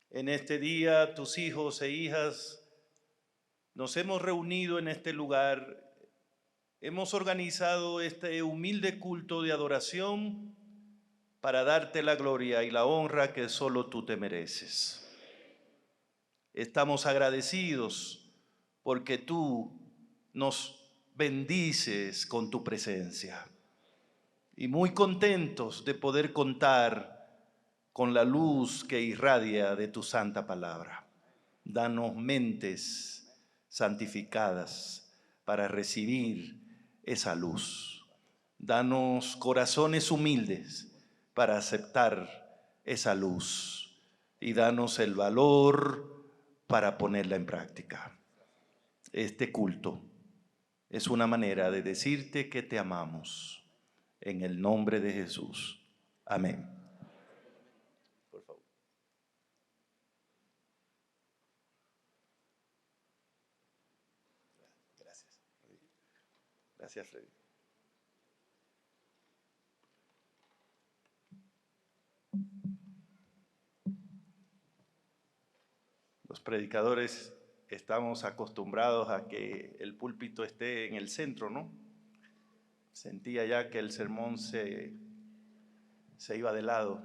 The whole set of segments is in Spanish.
En este día, tus hijos e hijas, nos hemos reunido en este lugar, hemos organizado este humilde culto de adoración para darte la gloria y la honra que solo tú te mereces. Estamos agradecidos porque tú nos bendices con tu presencia y muy contentos de poder contar con la luz que irradia de tu santa palabra. Danos mentes santificadas para recibir esa luz. Danos corazones humildes para aceptar esa luz. Y danos el valor para ponerla en práctica. Este culto es una manera de decirte que te amamos. En el nombre de Jesús. Amén. Por favor. Gracias, Freddy. Los predicadores estamos acostumbrados a que el púlpito esté en el centro, ¿no? Sentía ya que el sermón se iba de lado.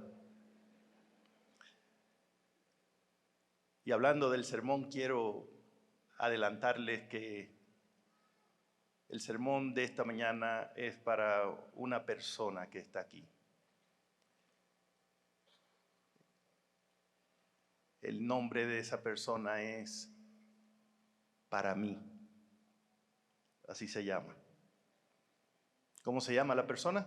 Y hablando del sermón, quiero adelantarles que el sermón de esta mañana es para una persona que está aquí. El nombre de esa persona es Para mí. Así se llama. ¿Cómo se llama la persona?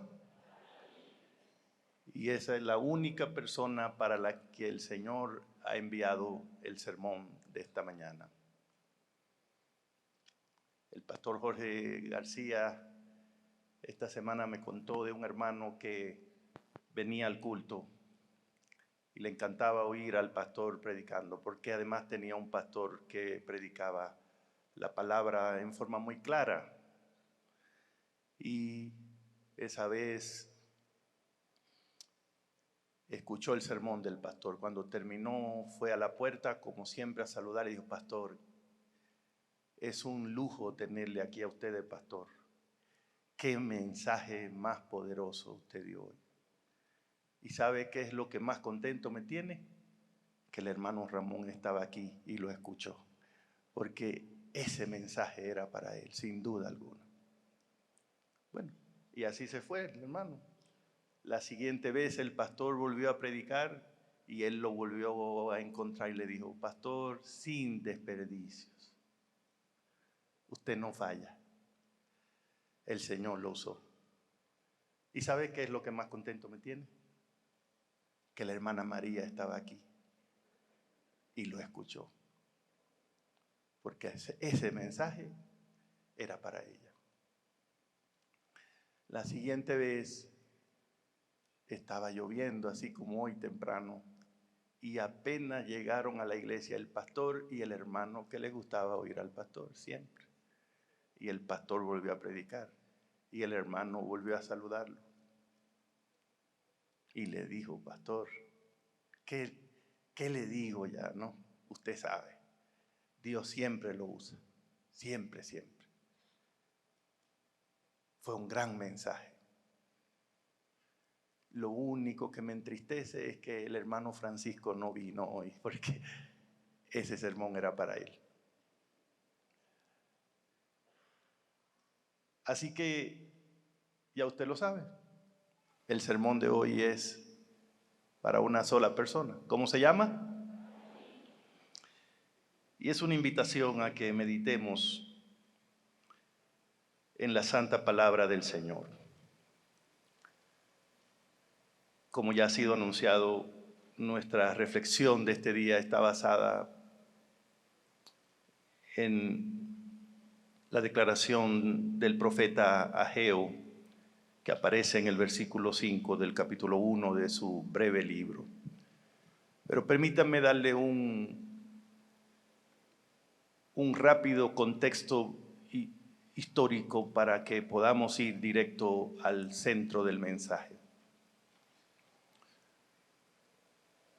Y esa es la única persona para la que el Señor ha enviado el sermón de esta mañana. El pastor Jorge García esta semana me contó de un hermano que venía al culto y le encantaba oír al pastor predicando, porque además tenía un pastor que predicaba la palabra en forma muy clara. Y esa vez escuchó el sermón del pastor. Cuando terminó, fue a la puerta, como siempre, a saludar y dijo: pastor, es un lujo tenerle aquí a usted de pastor. Qué mensaje más poderoso usted dio hoy. ¿Y sabe qué es lo que más contento me tiene? Que el hermano Ramón estaba aquí y lo escuchó, porque ese mensaje era para él, sin duda alguna. Bueno, y así se fue el hermano. La siguiente vez el pastor volvió a predicar y él lo volvió a encontrar y le dijo: pastor, sin desperdicios, usted no falla, el Señor lo usó. ¿Y sabe qué es lo que más contento me tiene? Que la hermana María estaba aquí y lo escuchó, porque ese mensaje era para ella. La siguiente vez estaba lloviendo, así como hoy temprano, y apenas llegaron a la iglesia el pastor y el hermano, que le gustaba oír al pastor siempre. Y el pastor volvió a predicar y el hermano volvió a saludarlo y le dijo: pastor, ¿qué le digo ya? No, usted sabe, Dios siempre lo usa, siempre, siempre. Fue un gran mensaje. Lo único que me entristece es que el hermano Francisco no vino hoy, porque ese sermón era para él. Así que ya usted lo sabe, el sermón de hoy es para una sola persona. ¿Cómo se llama? Y es una invitación a que meditemos en la santa palabra del Señor. Como ya ha sido anunciado, nuestra reflexión de este día está basada en la declaración del profeta Ageo, que aparece en el versículo 5 del capítulo 1 de su breve libro. Pero permítanme darle un rápido contexto histórico para que podamos ir directo al centro del mensaje.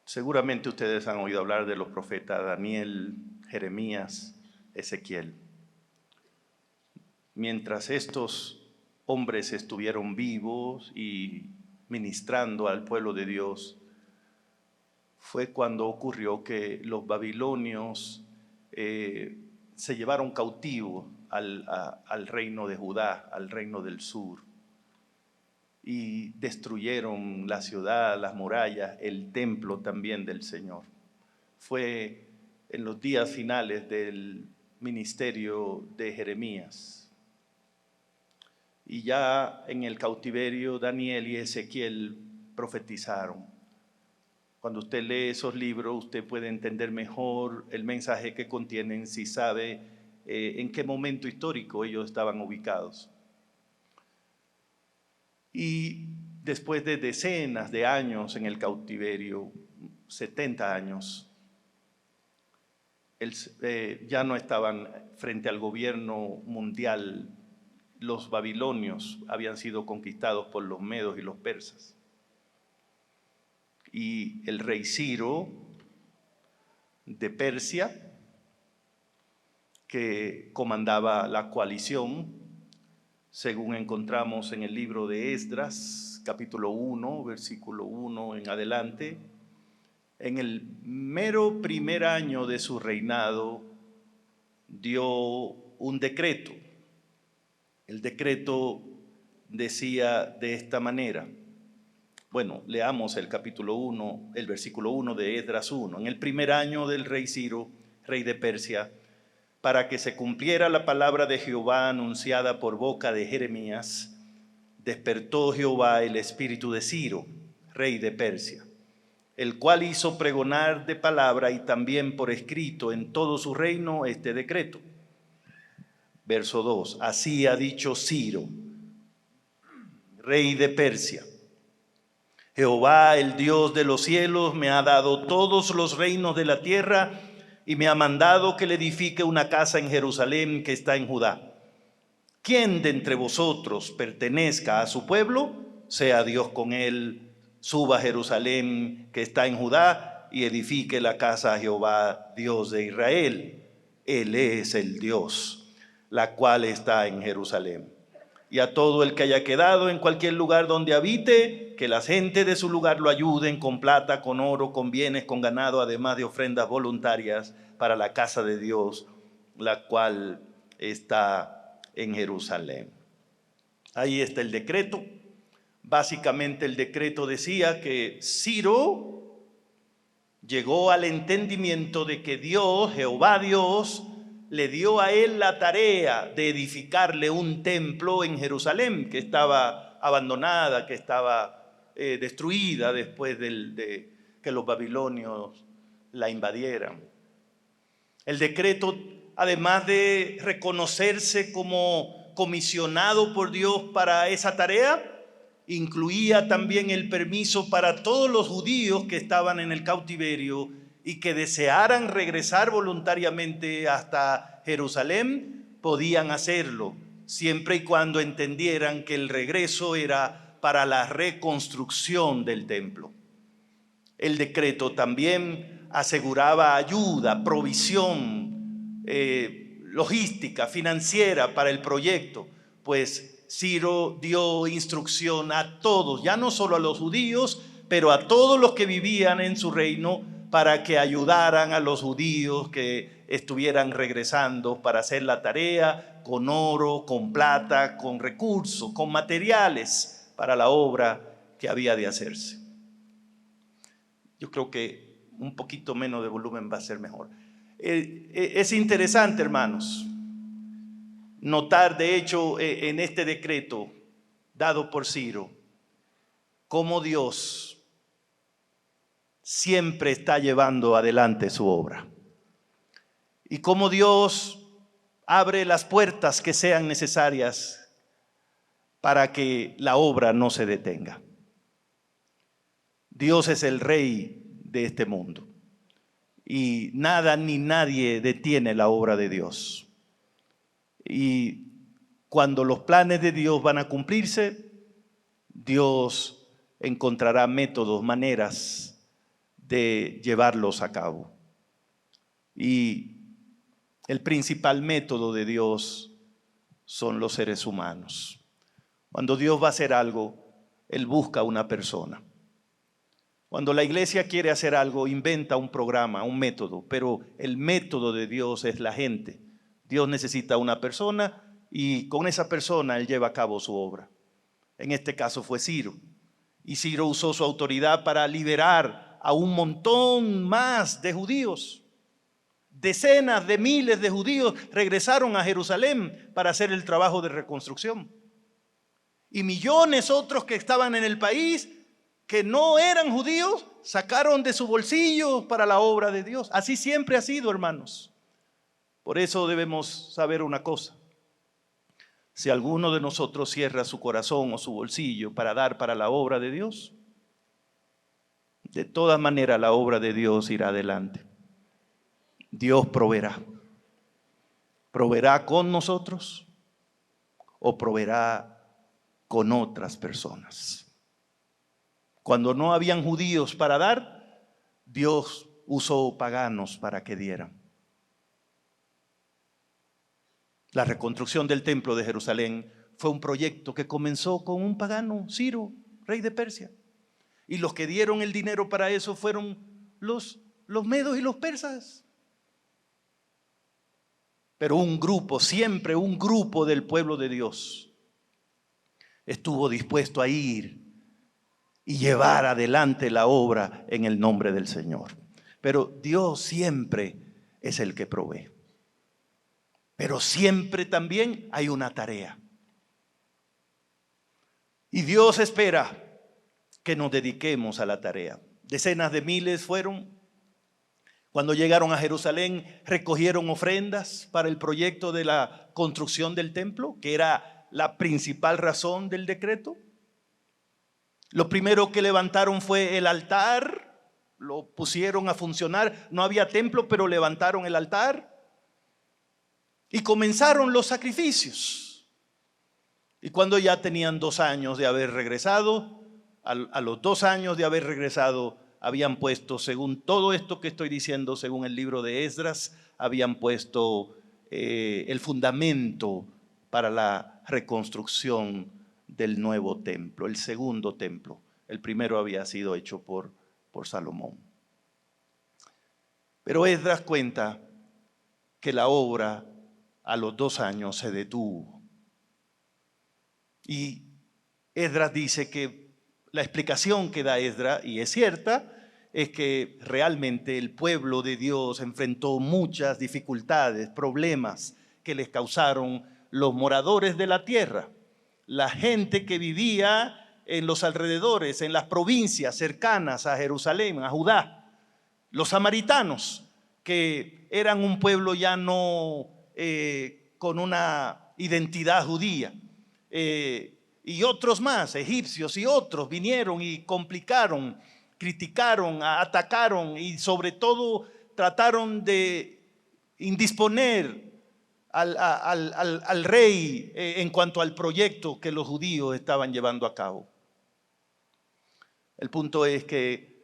Seguramente ustedes han oído hablar de los profetas Daniel, Jeremías, Ezequiel. Mientras estos hombres estuvieron vivos y ministrando al pueblo de Dios, fue cuando ocurrió que los babilonios se llevaron cautivo al reino de Judá, al reino del sur, y destruyeron la ciudad, las murallas, el templo también del Señor. Fue en los días finales del ministerio de Jeremías. Y ya en el cautiverio Daniel y Ezequiel profetizaron. Cuando usted lee esos libros, usted puede entender mejor el mensaje que contienen si sabe en qué momento histórico ellos estaban ubicados. Y después de decenas de años en el cautiverio, 70 años, ya no estaban frente al gobierno mundial. Los babilonios habían sido conquistados por los medos y los persas. Y el rey Ciro de Persia, que comandaba la coalición, según encontramos en el libro de Esdras, capítulo 1, versículo 1 en adelante, en el mero primer año de su reinado, dio un decreto. El decreto decía de esta manera. Bueno, leamos el capítulo 1, el versículo 1 de Esdras 1. En el primer año del rey Ciro, rey de Persia, para que se cumpliera la palabra de Jehová anunciada por boca de Jeremías, despertó Jehová el espíritu de Ciro, rey de Persia, el cual hizo pregonar de palabra y también por escrito en todo su reino este decreto. Verso 2, así ha dicho Ciro, rey de Persia. Jehová, el Dios de los cielos, me ha dado todos los reinos de la tierra y me ha mandado que le edifique una casa en Jerusalén que está en Judá. ¿Quién de entre vosotros pertenezca a su pueblo? Sea Dios con él, suba a Jerusalén que está en Judá y edifique la casa a Jehová, Dios de Israel. Él es el Dios, la cual está en Jerusalén. Y a todo el que haya quedado en cualquier lugar donde habite, que la gente de su lugar lo ayuden con plata, con oro, con bienes, con ganado, además de ofrendas voluntarias para la casa de Dios, la cual está en Jerusalén. Ahí está el decreto. Básicamente el decreto decía que Ciro llegó al entendimiento de que Dios, Jehová Dios, le dio a él la tarea de edificarle un templo en Jerusalén, que estaba abandonada, que estaba destruida después de que los babilonios la invadieran. El decreto, además de reconocerse como comisionado por Dios para esa tarea, incluía también el permiso para todos los judíos que estaban en el cautiverio y que desearan regresar voluntariamente hasta Jerusalén, podían hacerlo, siempre y cuando entendieran que el regreso era para la reconstrucción del templo. El decreto también aseguraba ayuda, provisión, logística, financiera para el proyecto, pues Ciro dio instrucción a todos, ya no solo a los judíos, pero a todos los que vivían en su reino, para que ayudaran a los judíos que estuvieran regresando para hacer la tarea con oro, con plata, con recursos, con materiales para la obra que había de hacerse. Yo creo que un poquito menos de volumen va a ser mejor. Es interesante, hermanos, notar, de hecho, en este decreto dado por Ciro, cómo Dios siempre está llevando adelante su obra y cómo Dios abre las puertas que sean necesarias para que la obra no se detenga. Dios es el rey de este mundo y nada ni nadie detiene la obra de Dios. Y cuando los planes de Dios van a cumplirse, Dios encontrará métodos, maneras de llevarlos a cabo. Y el principal método de Dios son los seres humanos. Cuando Dios va a hacer algo, Él busca una persona. Cuando la iglesia quiere hacer algo, inventa un programa, un método, pero el método de Dios es la gente. Dios necesita una persona y con esa persona Él lleva a cabo su obra. En este caso fue Ciro. Y Ciro usó su autoridad para liberar a un montón más de judíos. Decenas de miles de judíos regresaron a Jerusalén para hacer el trabajo de reconstrucción. Y millones otros que estaban en el país, que no eran judíos, sacaron de su bolsillo para la obra de Dios. Así siempre ha sido, hermanos. Por eso debemos saber una cosa. Si alguno de nosotros cierra su corazón o su bolsillo para dar para la obra de Dios, de todas maneras la obra de Dios irá adelante. Dios proveerá. ¿Proveerá con nosotros o proveerá con otras personas? Cuando no habían judíos para dar, Dios usó paganos para que dieran. La reconstrucción del templo de Jerusalén fue un proyecto que comenzó con un pagano, Ciro, rey de Persia. Y los que dieron el dinero para eso fueron los medos y los persas. Pero un grupo, siempre un grupo del pueblo de Dios, estuvo dispuesto a ir y llevar adelante la obra en el nombre del Señor. Pero Dios siempre es el que provee. Pero siempre también hay una tarea. Y Dios espera que nos dediquemos a la tarea. Decenas de miles fueron. Cuando llegaron a Jerusalén, recogieron ofrendas para el proyecto de la construcción del templo, que era la principal razón del decreto. Lo primero que levantaron fue el altar, lo pusieron a funcionar. No había templo, pero levantaron el altar y comenzaron los sacrificios. Y cuando ya tenían 2 años de haber regresado, a los 2 años de haber regresado, habían puesto, según todo esto que estoy diciendo, según el libro de Esdras, habían puesto el fundamento para la reconstrucción del nuevo templo, el segundo templo. El primero había sido hecho por Salomón. Pero Esdras cuenta que la obra a los 2 años se detuvo. Y Esdras dice que la explicación que da Esdras, y es cierta, es que realmente el pueblo de Dios enfrentó muchas dificultades, problemas que les causaron los moradores de la tierra, la gente que vivía en los alrededores, en las provincias cercanas a Jerusalén, a Judá, los samaritanos, que eran un pueblo ya no con una identidad judía, y otros más, egipcios y otros, vinieron y complicaron, criticaron, atacaron y sobre todo trataron de indisponer al rey en cuanto al proyecto que los judíos estaban llevando a cabo. El punto es que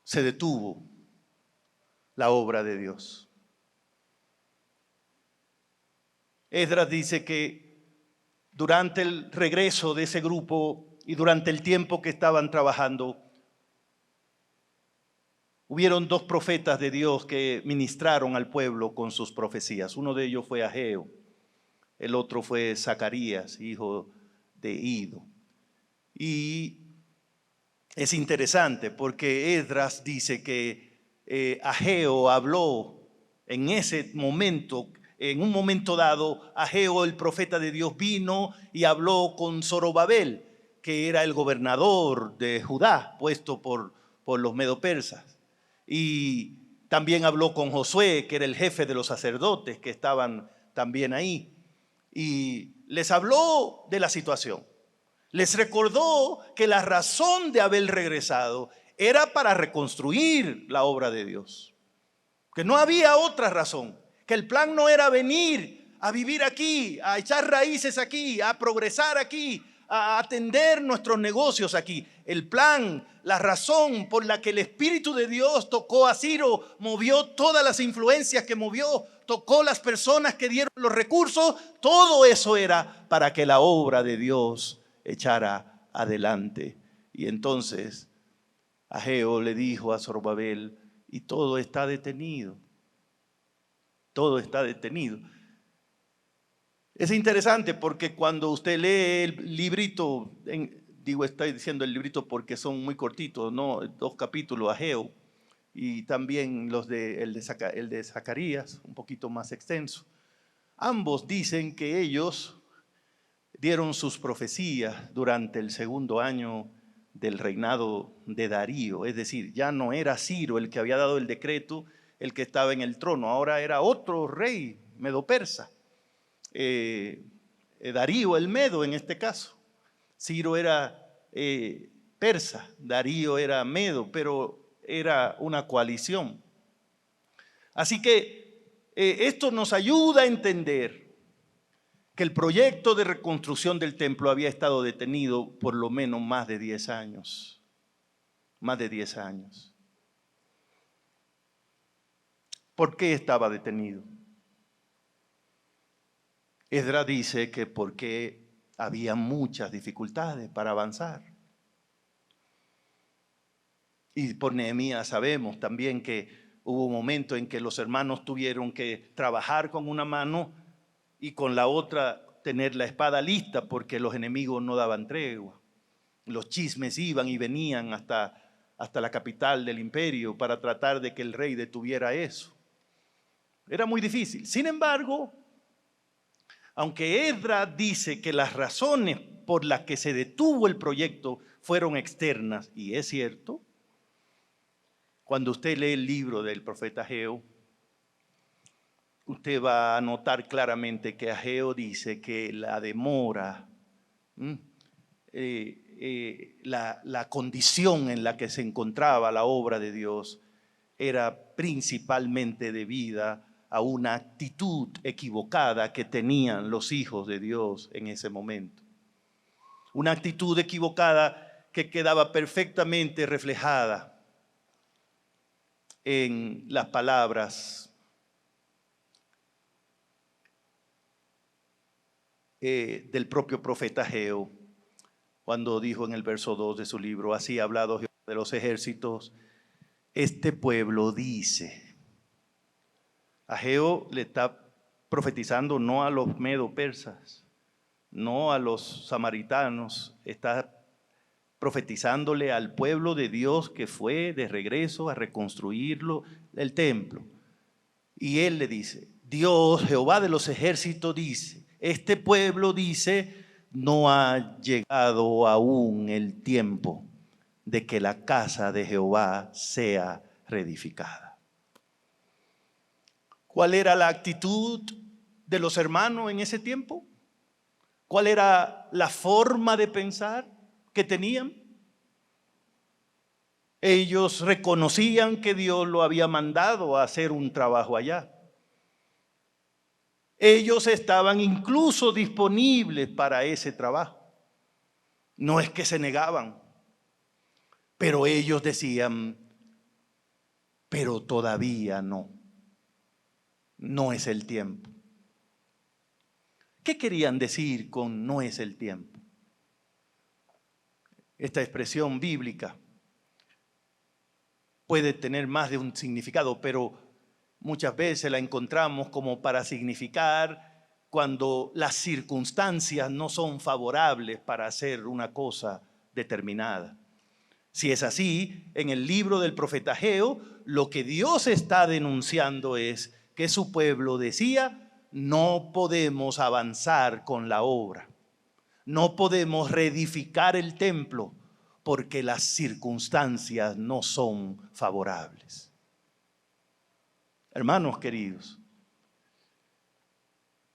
se detuvo la obra de Dios. Esdras dice que durante el regreso de ese grupo y durante el tiempo que estaban trabajando, hubieron 2 profetas de Dios que ministraron al pueblo con sus profecías. Uno de ellos fue Ageo, el otro fue Zacarías, hijo de Ido. Y es interesante porque Esdras dice que Ageo habló En ese momento, en un momento dado, Ageo, el profeta de Dios, vino y habló con Zorobabel, que era el gobernador de Judá, puesto por los medo-persas. Y también habló con Josué, que era el jefe de los sacerdotes, que estaban también ahí. Y les habló de la situación. Les recordó que la razón de haber regresado era para reconstruir la obra de Dios. Que no había otra razón. Que el plan no era venir a vivir aquí, a echar raíces aquí, a progresar aquí, a atender nuestros negocios aquí. El plan, la razón por la que el Espíritu de Dios tocó a Ciro, movió todas las influencias que movió, tocó las personas que dieron los recursos, todo eso era para que la obra de Dios echara adelante. Y entonces Ageo le dijo a Zorobabel, y todo está detenido. Todo está detenido. Es interesante porque cuando usted lee el librito, estoy diciendo el librito porque son muy cortitos, ¿no? 2 capítulos, Ageo, y también el de Zacarías, un poquito más extenso. Ambos dicen que ellos dieron sus profecías durante el segundo año del reinado de Darío. Es decir, ya no era Ciro el que había dado el decreto, el que estaba en el trono, ahora era otro rey medo-persa. Darío el medo en este caso. Ciro era persa, Darío era medo, pero era una coalición. Así que esto nos ayuda a entender que el proyecto de reconstrucción del templo había estado detenido por lo menos más de 10 años. Más de 10 años. ¿Por qué estaba detenido? Esdras dice que porque había muchas dificultades para avanzar. Y por Nehemías sabemos también que hubo un momento en que los hermanos tuvieron que trabajar con una mano y con la otra tener la espada lista porque los enemigos no daban tregua. Los chismes iban y venían hasta la capital del imperio para tratar de que el rey detuviera eso. Era muy difícil. Sin embargo, aunque Esdras dice que las razones por las que se detuvo el proyecto fueron externas, y es cierto, cuando usted lee el libro del profeta Ageo, usted va a notar claramente que Ageo dice que la demora, la condición en la que se encontraba la obra de Dios era principalmente debida a una actitud equivocada que tenían los hijos de Dios en ese momento. Una actitud equivocada que quedaba perfectamente reflejada en las palabras del propio profeta Ageo, cuando dijo en el verso 2 de su libro: así ha hablado Jehová de los ejércitos, este pueblo dice. Ageo le está profetizando no a los medo-persas, no a los samaritanos, está profetizándole al pueblo de Dios que fue de regreso a reconstruirlo, el templo. Y él le dice, Dios, Jehová de los ejércitos dice, este pueblo dice, no ha llegado aún el tiempo de que la casa de Jehová sea reedificada. ¿Cuál era la actitud de los hermanos en ese tiempo? ¿Cuál era la forma de pensar que tenían? Ellos reconocían que Dios lo había mandado a hacer un trabajo allá. Ellos estaban incluso disponibles para ese trabajo. No es que se negaban, pero ellos decían, pero todavía no. No es el tiempo. ¿Qué querían decir con no es el tiempo? Esta expresión bíblica puede tener más de un significado, pero muchas veces la encontramos como para significar cuando las circunstancias no son favorables para hacer una cosa determinada. Si es así, en el libro del profeta Ageo, lo que Dios está denunciando es que su pueblo decía: no podemos avanzar con la obra, no podemos reedificar el templo porque las circunstancias no son favorables. Hermanos queridos,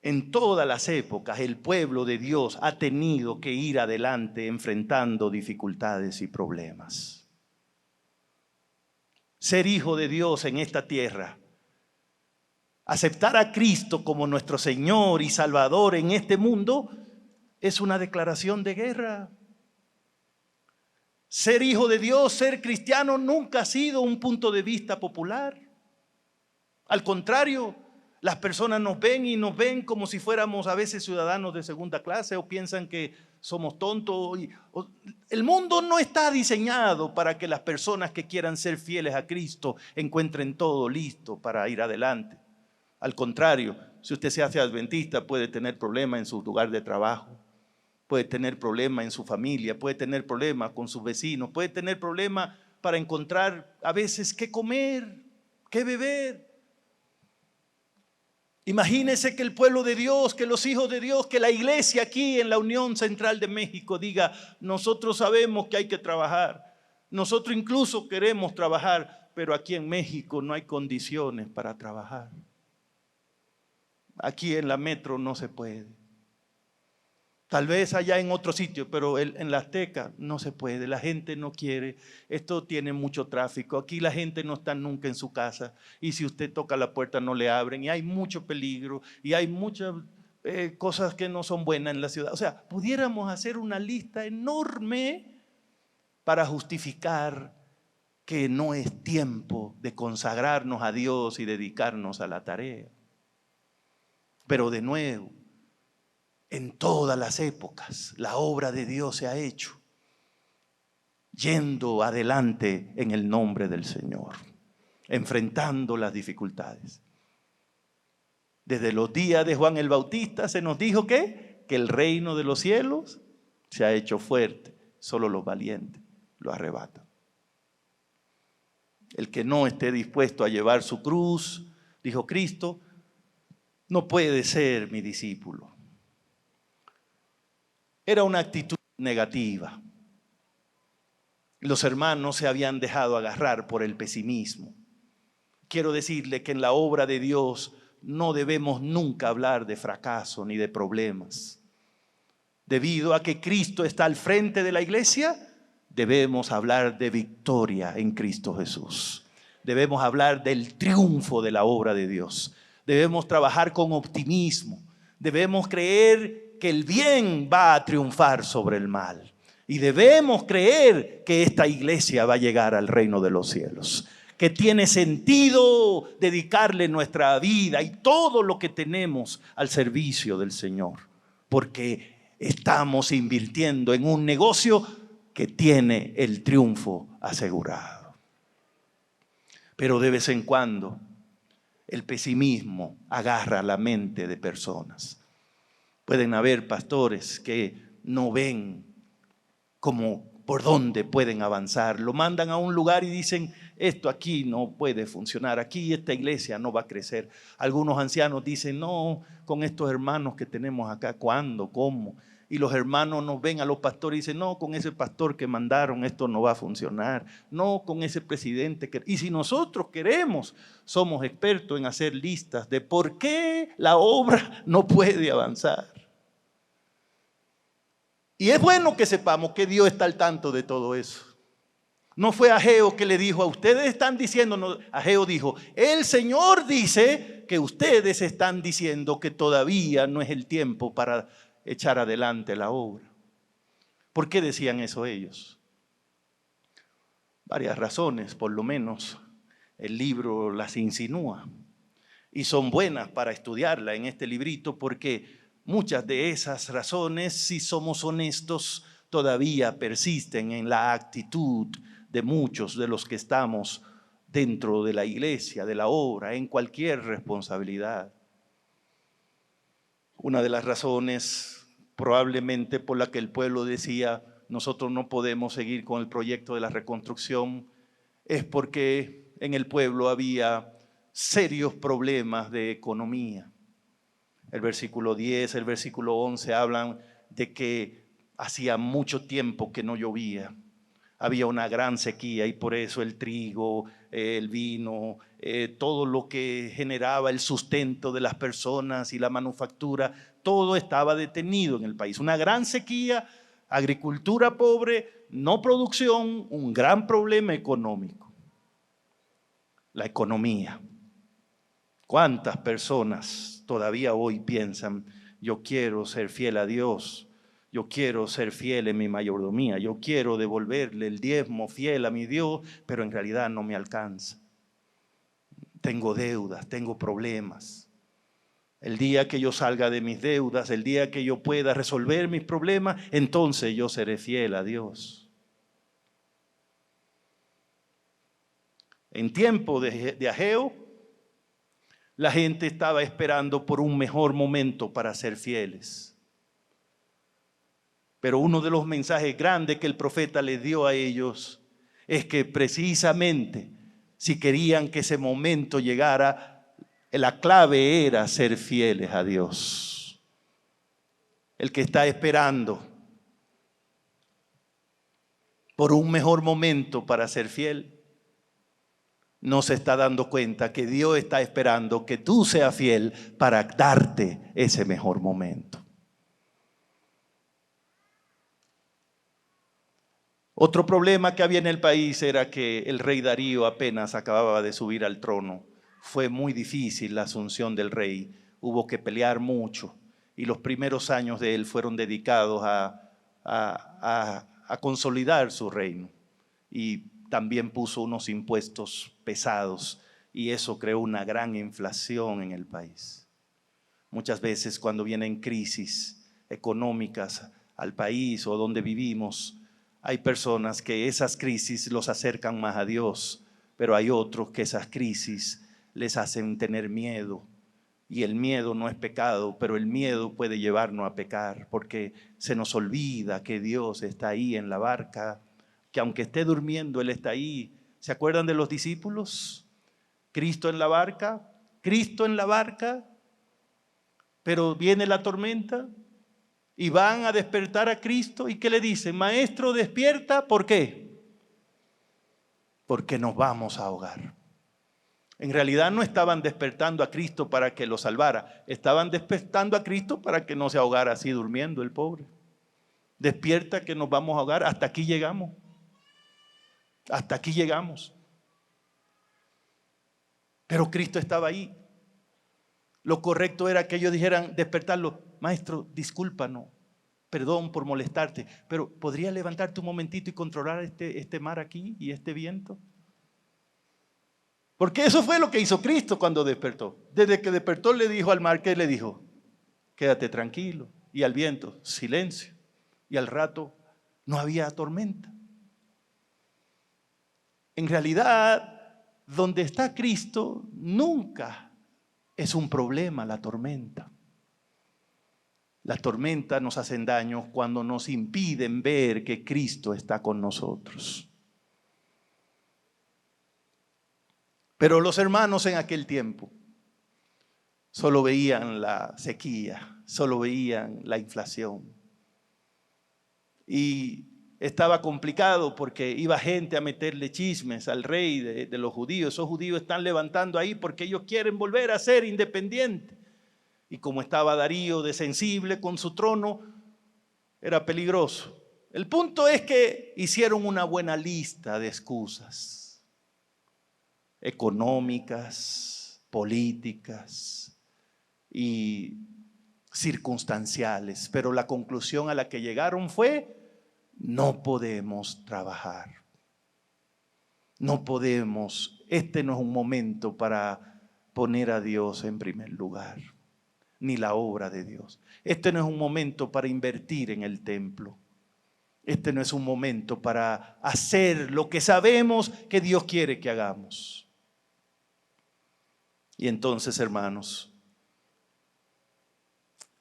en todas las épocas el pueblo de Dios ha tenido que ir adelante enfrentando dificultades y problemas. Ser hijo de Dios en esta tierra, aceptar a Cristo como nuestro Señor y Salvador en este mundo, es una declaración de guerra. Ser hijo de Dios, ser cristiano, nunca ha sido un punto de vista popular. Al contrario, las personas nos ven como si fuéramos a veces ciudadanos de segunda clase, o piensan que somos tontos. El mundo no está diseñado para que las personas que quieran ser fieles a Cristo encuentren todo listo para ir adelante. Al contrario, si usted se hace adventista, puede tener problemas en su lugar de trabajo, puede tener problemas en su familia, puede tener problemas con sus vecinos, puede tener problemas para encontrar a veces qué comer, qué beber. Imagínese que el pueblo de Dios, que los hijos de Dios, que la iglesia aquí en la Unión Central de México diga: nosotros sabemos que hay que trabajar, nosotros incluso queremos trabajar, pero aquí en México no hay condiciones para trabajar. Aquí en la metro no se puede. Tal vez allá en otro sitio, pero en la Azteca no se puede. La gente no quiere. Esto tiene mucho tráfico. Aquí la gente no está nunca en su casa. Y si usted toca la puerta no le abren. Y hay mucho peligro. Y hay muchas cosas que no son buenas en la ciudad. O sea, pudiéramos hacer una lista enorme para justificar que no es tiempo de consagrarnos a Dios y dedicarnos a la tarea. Pero de nuevo, en todas las épocas, la obra de Dios se ha hecho yendo adelante en el nombre del Señor, enfrentando las dificultades. Desde los días de Juan el Bautista se nos dijo que el reino de los cielos se ha hecho fuerte, solo los valientes lo arrebatan. El que no esté dispuesto a llevar su cruz, dijo Cristo, no puede ser mi discípulo. Era una actitud negativa. Los hermanos se habían dejado agarrar por el pesimismo. Quiero decirle que en la obra de Dios no debemos nunca hablar de fracaso ni de problemas. Debido a que Cristo está al frente de la iglesia, debemos hablar de victoria en Cristo Jesús. Debemos hablar del triunfo de la obra de Dios. Debemos trabajar con optimismo. Debemos creer que el bien va a triunfar sobre el mal. Y debemos creer que esta iglesia va a llegar al reino de los cielos. Que tiene sentido dedicarle nuestra vida y todo lo que tenemos al servicio del Señor. Porque estamos invirtiendo en un negocio que tiene el triunfo asegurado. Pero de vez en cuando el pesimismo agarra la mente de personas. Pueden haber pastores que no ven cómo, por dónde pueden avanzar. Lo mandan a un lugar y dicen: esto aquí no puede funcionar, aquí esta iglesia no va a crecer. Algunos ancianos dicen: no, con estos hermanos que tenemos acá, ¿cuándo? ¿Cómo? Y los hermanos nos ven a los pastores y dicen: no, con ese pastor que mandaron esto no va a funcionar. No, con ese presidente. Y si nosotros queremos, somos expertos en hacer listas de por qué la obra no puede avanzar. Y es bueno que sepamos que Dios está al tanto de todo eso. No fue Ageo que le dijo: a ustedes están diciendo, no. Ageo dijo: el Señor dice que ustedes están diciendo que todavía no es el tiempo para echar adelante la obra. ¿Por qué decían eso ellos? Varias razones, por lo menos el libro las insinúa. Y son buenas para estudiarla en este librito, porque muchas de esas razones, si somos honestos, todavía persisten en la actitud de muchos de los que estamos dentro de la iglesia, de la obra, en cualquier responsabilidad. Una de las razones probablemente por la que el pueblo decía: nosotros no podemos seguir con el proyecto de la reconstrucción, es porque en el pueblo había serios problemas de economía. El versículo 10, el versículo 11 hablan de que hacía mucho tiempo que no llovía. Había una gran sequía y por eso el trigo, el vino, todo lo que generaba el sustento de las personas y la manufactura, todo estaba detenido en el país. Una gran sequía, agricultura pobre, no producción, un gran problema económico. La economía. ¿Cuántas personas todavía hoy piensan, yo quiero ser fiel a Dios? Yo quiero ser fiel en mi mayordomía, yo quiero devolverle el diezmo fiel a mi Dios, pero en realidad no me alcanza. Tengo deudas, tengo problemas. El día que yo salga de mis deudas, el día que yo pueda resolver mis problemas, entonces yo seré fiel a Dios. En tiempo de Ageo, la gente estaba esperando por un mejor momento para ser fieles. Pero uno de los mensajes grandes que el profeta les dio a ellos es que precisamente si querían que ese momento llegara, la clave era ser fieles a Dios. El que está esperando por un mejor momento para ser fiel, no se está dando cuenta que Dios está esperando que tú seas fiel para darte ese mejor momento. Otro problema que había en el país era que el rey Darío apenas acababa de subir al trono. Fue muy difícil la asunción del rey, hubo que pelear mucho y los primeros años de él fueron dedicados a consolidar su reino. Y también puso unos impuestos pesados y eso creó una gran inflación en el país. Muchas veces cuando vienen crisis económicas al país o donde vivimos, hay personas que esas crisis los acercan más a Dios, pero hay otros que esas crisis les hacen tener miedo. Y el miedo no es pecado, pero el miedo puede llevarnos a pecar porque se nos olvida que Dios está ahí en la barca, que aunque esté durmiendo, Él está ahí. ¿Se acuerdan de los discípulos? Cristo en la barca, pero viene la tormenta. Y van a despertar a Cristo. ¿Y qué le dicen? Maestro, despierta. ¿Por qué? Porque nos vamos a ahogar. En realidad no estaban despertando a Cristo para que lo salvara. Estaban despertando a Cristo para que no se ahogara así durmiendo el pobre. Despierta que nos vamos a ahogar. Hasta aquí llegamos. Hasta aquí llegamos. Pero Cristo estaba ahí. Lo correcto era que ellos dijeran, despertarlo. Maestro, discúlpanos. Perdón por molestarte, pero ¿podría levantarte un momentito y controlar este mar aquí y este viento? Porque eso fue lo que hizo Cristo cuando despertó. Desde que despertó le dijo al mar, ¿qué le dijo? Quédate tranquilo. Y al viento, silencio. Y al rato no había tormenta. En realidad, donde está Cristo, nunca es un problema la tormenta. Las tormentas nos hacen daño cuando nos impiden ver que Cristo está con nosotros. Pero los hermanos en aquel tiempo solo veían la sequía, solo veían la inflación. Y estaba complicado porque iba gente a meterle chismes al rey de los judíos. Esos judíos están levantando ahí porque ellos quieren volver a ser independientes. Y como estaba Darío de sensible con su trono, era peligroso. El punto es que hicieron una buena lista de excusas económicas, políticas y circunstanciales, pero la conclusión a la que llegaron fue: no podemos trabajar. No podemos, este no es un momento para poner a Dios en primer lugar, ni la obra de Dios. Este no es un momento para invertir en el templo. Este no es un momento para hacer lo que sabemos que Dios quiere que hagamos. Y entonces, hermanos,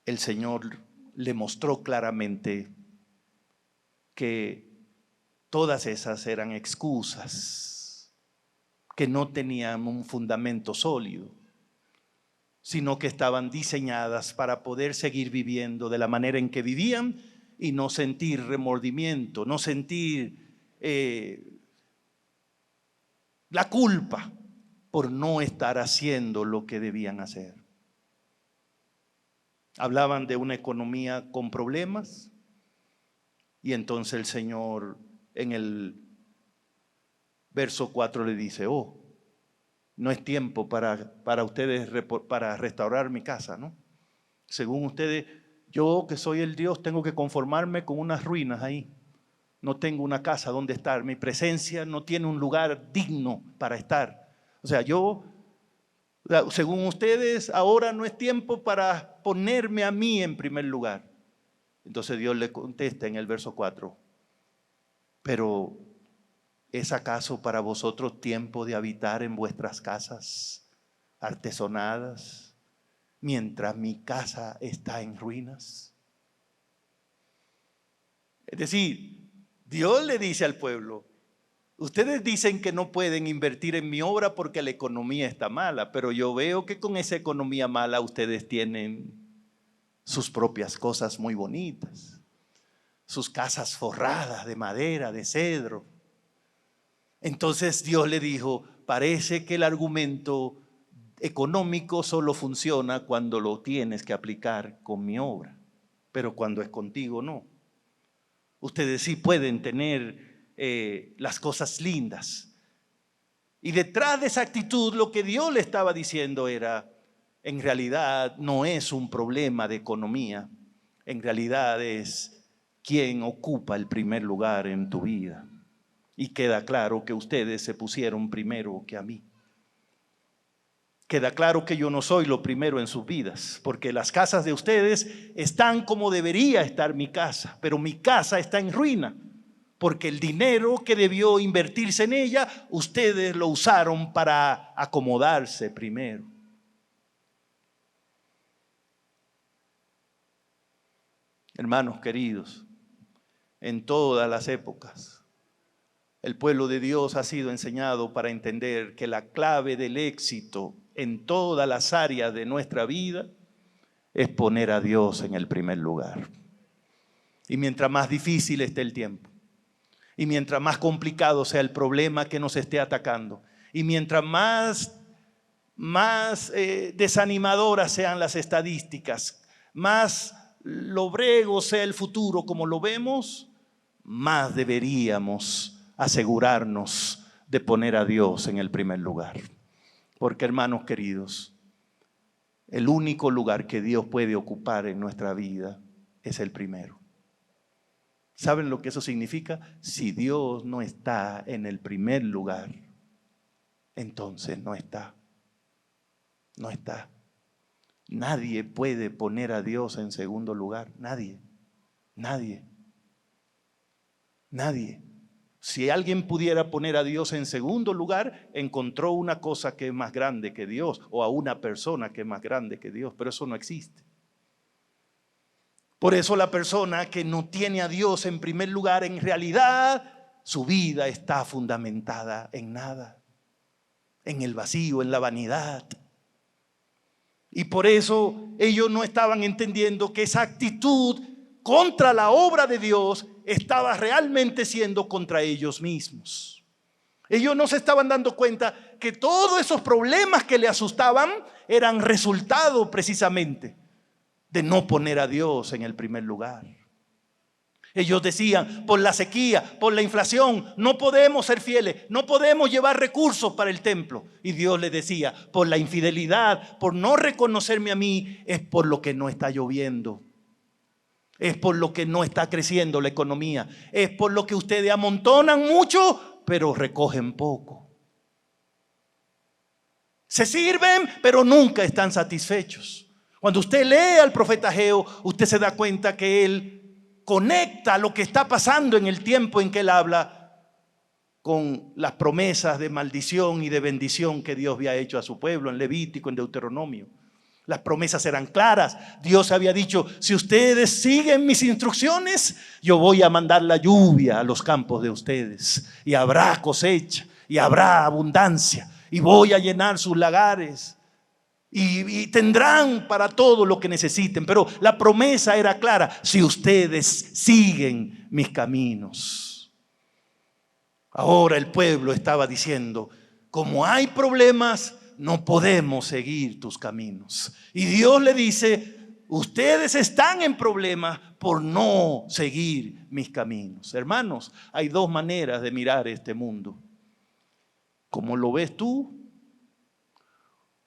el Señor le mostró claramente que todas esas eran excusas que no tenían un fundamento sólido, sino que estaban diseñadas para poder seguir viviendo de la manera en que vivían y no sentir remordimiento, no sentir la culpa por no estar haciendo lo que debían hacer. Hablaban de una economía con problemas y entonces el Señor en el verso 4 le dice: oh, no es tiempo para ustedes para restaurar mi casa, ¿no? Según ustedes, yo que soy el Dios tengo que conformarme con unas ruinas ahí. No tengo una casa donde estar. Mi presencia no tiene un lugar digno para estar. O sea, según ustedes, ahora no es tiempo para ponerme a mí en primer lugar. Entonces Dios le contesta en el verso 4: pero ¿es acaso para vosotros tiempo de habitar en vuestras casas artesonadas mientras mi casa está en ruinas? Es decir, Dios le dice al pueblo: ustedes dicen que no pueden invertir en mi obra porque la economía está mala, pero yo veo que con esa economía mala ustedes tienen sus propias cosas muy bonitas, sus casas forradas de madera, de cedro. Entonces Dios le dijo: parece que el argumento económico solo funciona cuando lo tienes que aplicar con mi obra, pero cuando es contigo no. Ustedes sí pueden tener las cosas lindas. Y detrás de esa actitud lo que Dios le estaba diciendo era: en realidad no es un problema de economía, en realidad es quién ocupa el primer lugar en tu vida. Y queda claro que ustedes se pusieron primero que a mí. Queda claro que yo no soy lo primero en sus vidas, porque las casas de ustedes están como debería estar mi casa, pero mi casa está en ruina, porque el dinero que debió invertirse en ella, ustedes lo usaron para acomodarse primero. Hermanos queridos, en todas las épocas, el pueblo de Dios ha sido enseñado para entender que la clave del éxito en todas las áreas de nuestra vida es poner a Dios en el primer lugar. Y mientras más difícil esté el tiempo, y mientras más complicado sea el problema que nos esté atacando, y mientras más desanimadoras sean las estadísticas, más lobrego sea el futuro como lo vemos, más deberíamos asegurarnos de poner a Dios en el primer lugar. Porque, hermanos queridos, el único lugar que Dios puede ocupar en nuestra vida es el primero. ¿Saben lo que eso significa? Si Dios no está en el primer lugar, entonces no está. No está. Nadie puede poner a Dios en segundo lugar. Nadie. Nadie. Nadie. Si alguien pudiera poner a Dios en segundo lugar, encontró una cosa que es más grande que Dios, o a una persona que es más grande que Dios, pero eso no existe. Por eso la persona que no tiene a Dios en primer lugar, en realidad su vida está fundamentada en nada, en el vacío, en la vanidad. Y por eso ellos no estaban entendiendo que esa actitud contra la obra de Dios estaba realmente siendo contra ellos mismos. Ellos no se estaban dando cuenta que todos esos problemas que le asustaban eran resultado precisamente de no poner a Dios en el primer lugar. Ellos decían: por la sequía, por la inflación, no podemos ser fieles, no podemos llevar recursos para el templo. Y Dios les decía: por la infidelidad, por no reconocerme a mí, es por lo que no está lloviendo. Es por lo que no está creciendo la economía. Es por lo que ustedes amontonan mucho, pero recogen poco. Se sirven, pero nunca están satisfechos. Cuando usted lee al profeta Ageo, usted se da cuenta que él conecta lo que está pasando en el tiempo en que él habla con las promesas de maldición y de bendición que Dios había hecho a su pueblo en Levítico, en Deuteronomio. Las promesas eran claras. Dios había dicho: si ustedes siguen mis instrucciones, yo voy a mandar la lluvia a los campos de ustedes y habrá cosecha. y habrá abundancia y voy a llenar sus lagares y tendrán para todo lo que necesiten. Pero la promesa era clara: si ustedes siguen mis caminos. Ahora el pueblo estaba diciendo: como hay problemas, no podemos seguir tus caminos. Y Dios le dice: ustedes están en problemas por no seguir mis caminos. Hermanos, hay dos maneras de mirar este mundo: ¿cómo lo ves tú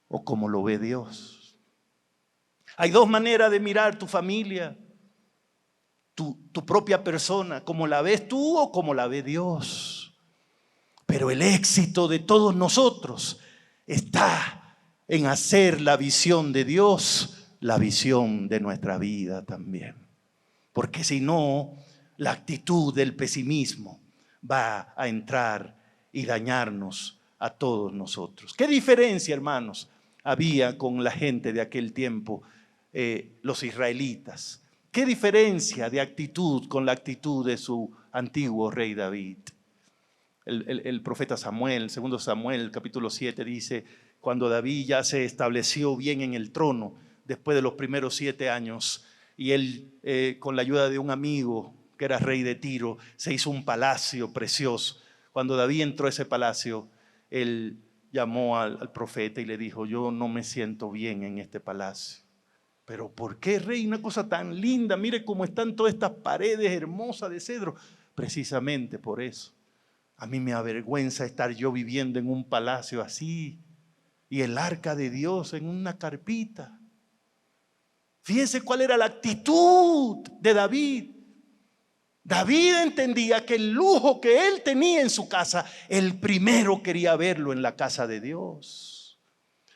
o cómo lo ve Dios? Hay dos maneras de mirar tu familia, tu propia persona: ¿cómo la ves tú o cómo la ve Dios? Pero el éxito de todos nosotros está en hacer la visión de Dios la visión de nuestra vida también. Porque si no, la actitud del pesimismo va a entrar y dañarnos a todos nosotros. ¿Qué diferencia, hermanos, había con la gente de aquel tiempo, los israelitas? ¿Qué diferencia de actitud con la actitud de su antiguo rey David? El profeta Samuel, 2 Samuel, capítulo 7, dice: cuando David ya se estableció bien en el trono, después de los primeros 7 años, y él, con la ayuda de un amigo que era rey de Tiro, se hizo un palacio precioso. Cuando David entró a ese palacio, él llamó al profeta y le dijo: yo no me siento bien en este palacio. ¿Pero por qué, rey? Una cosa tan linda, mire cómo están todas estas paredes hermosas de cedro. Precisamente por eso. A mí me avergüenza estar yo viviendo en un palacio así y el arca de Dios en una carpita. Fíjense cuál era la actitud de David. David entendía que el lujo que él tenía en su casa, el primero quería verlo en la casa de Dios.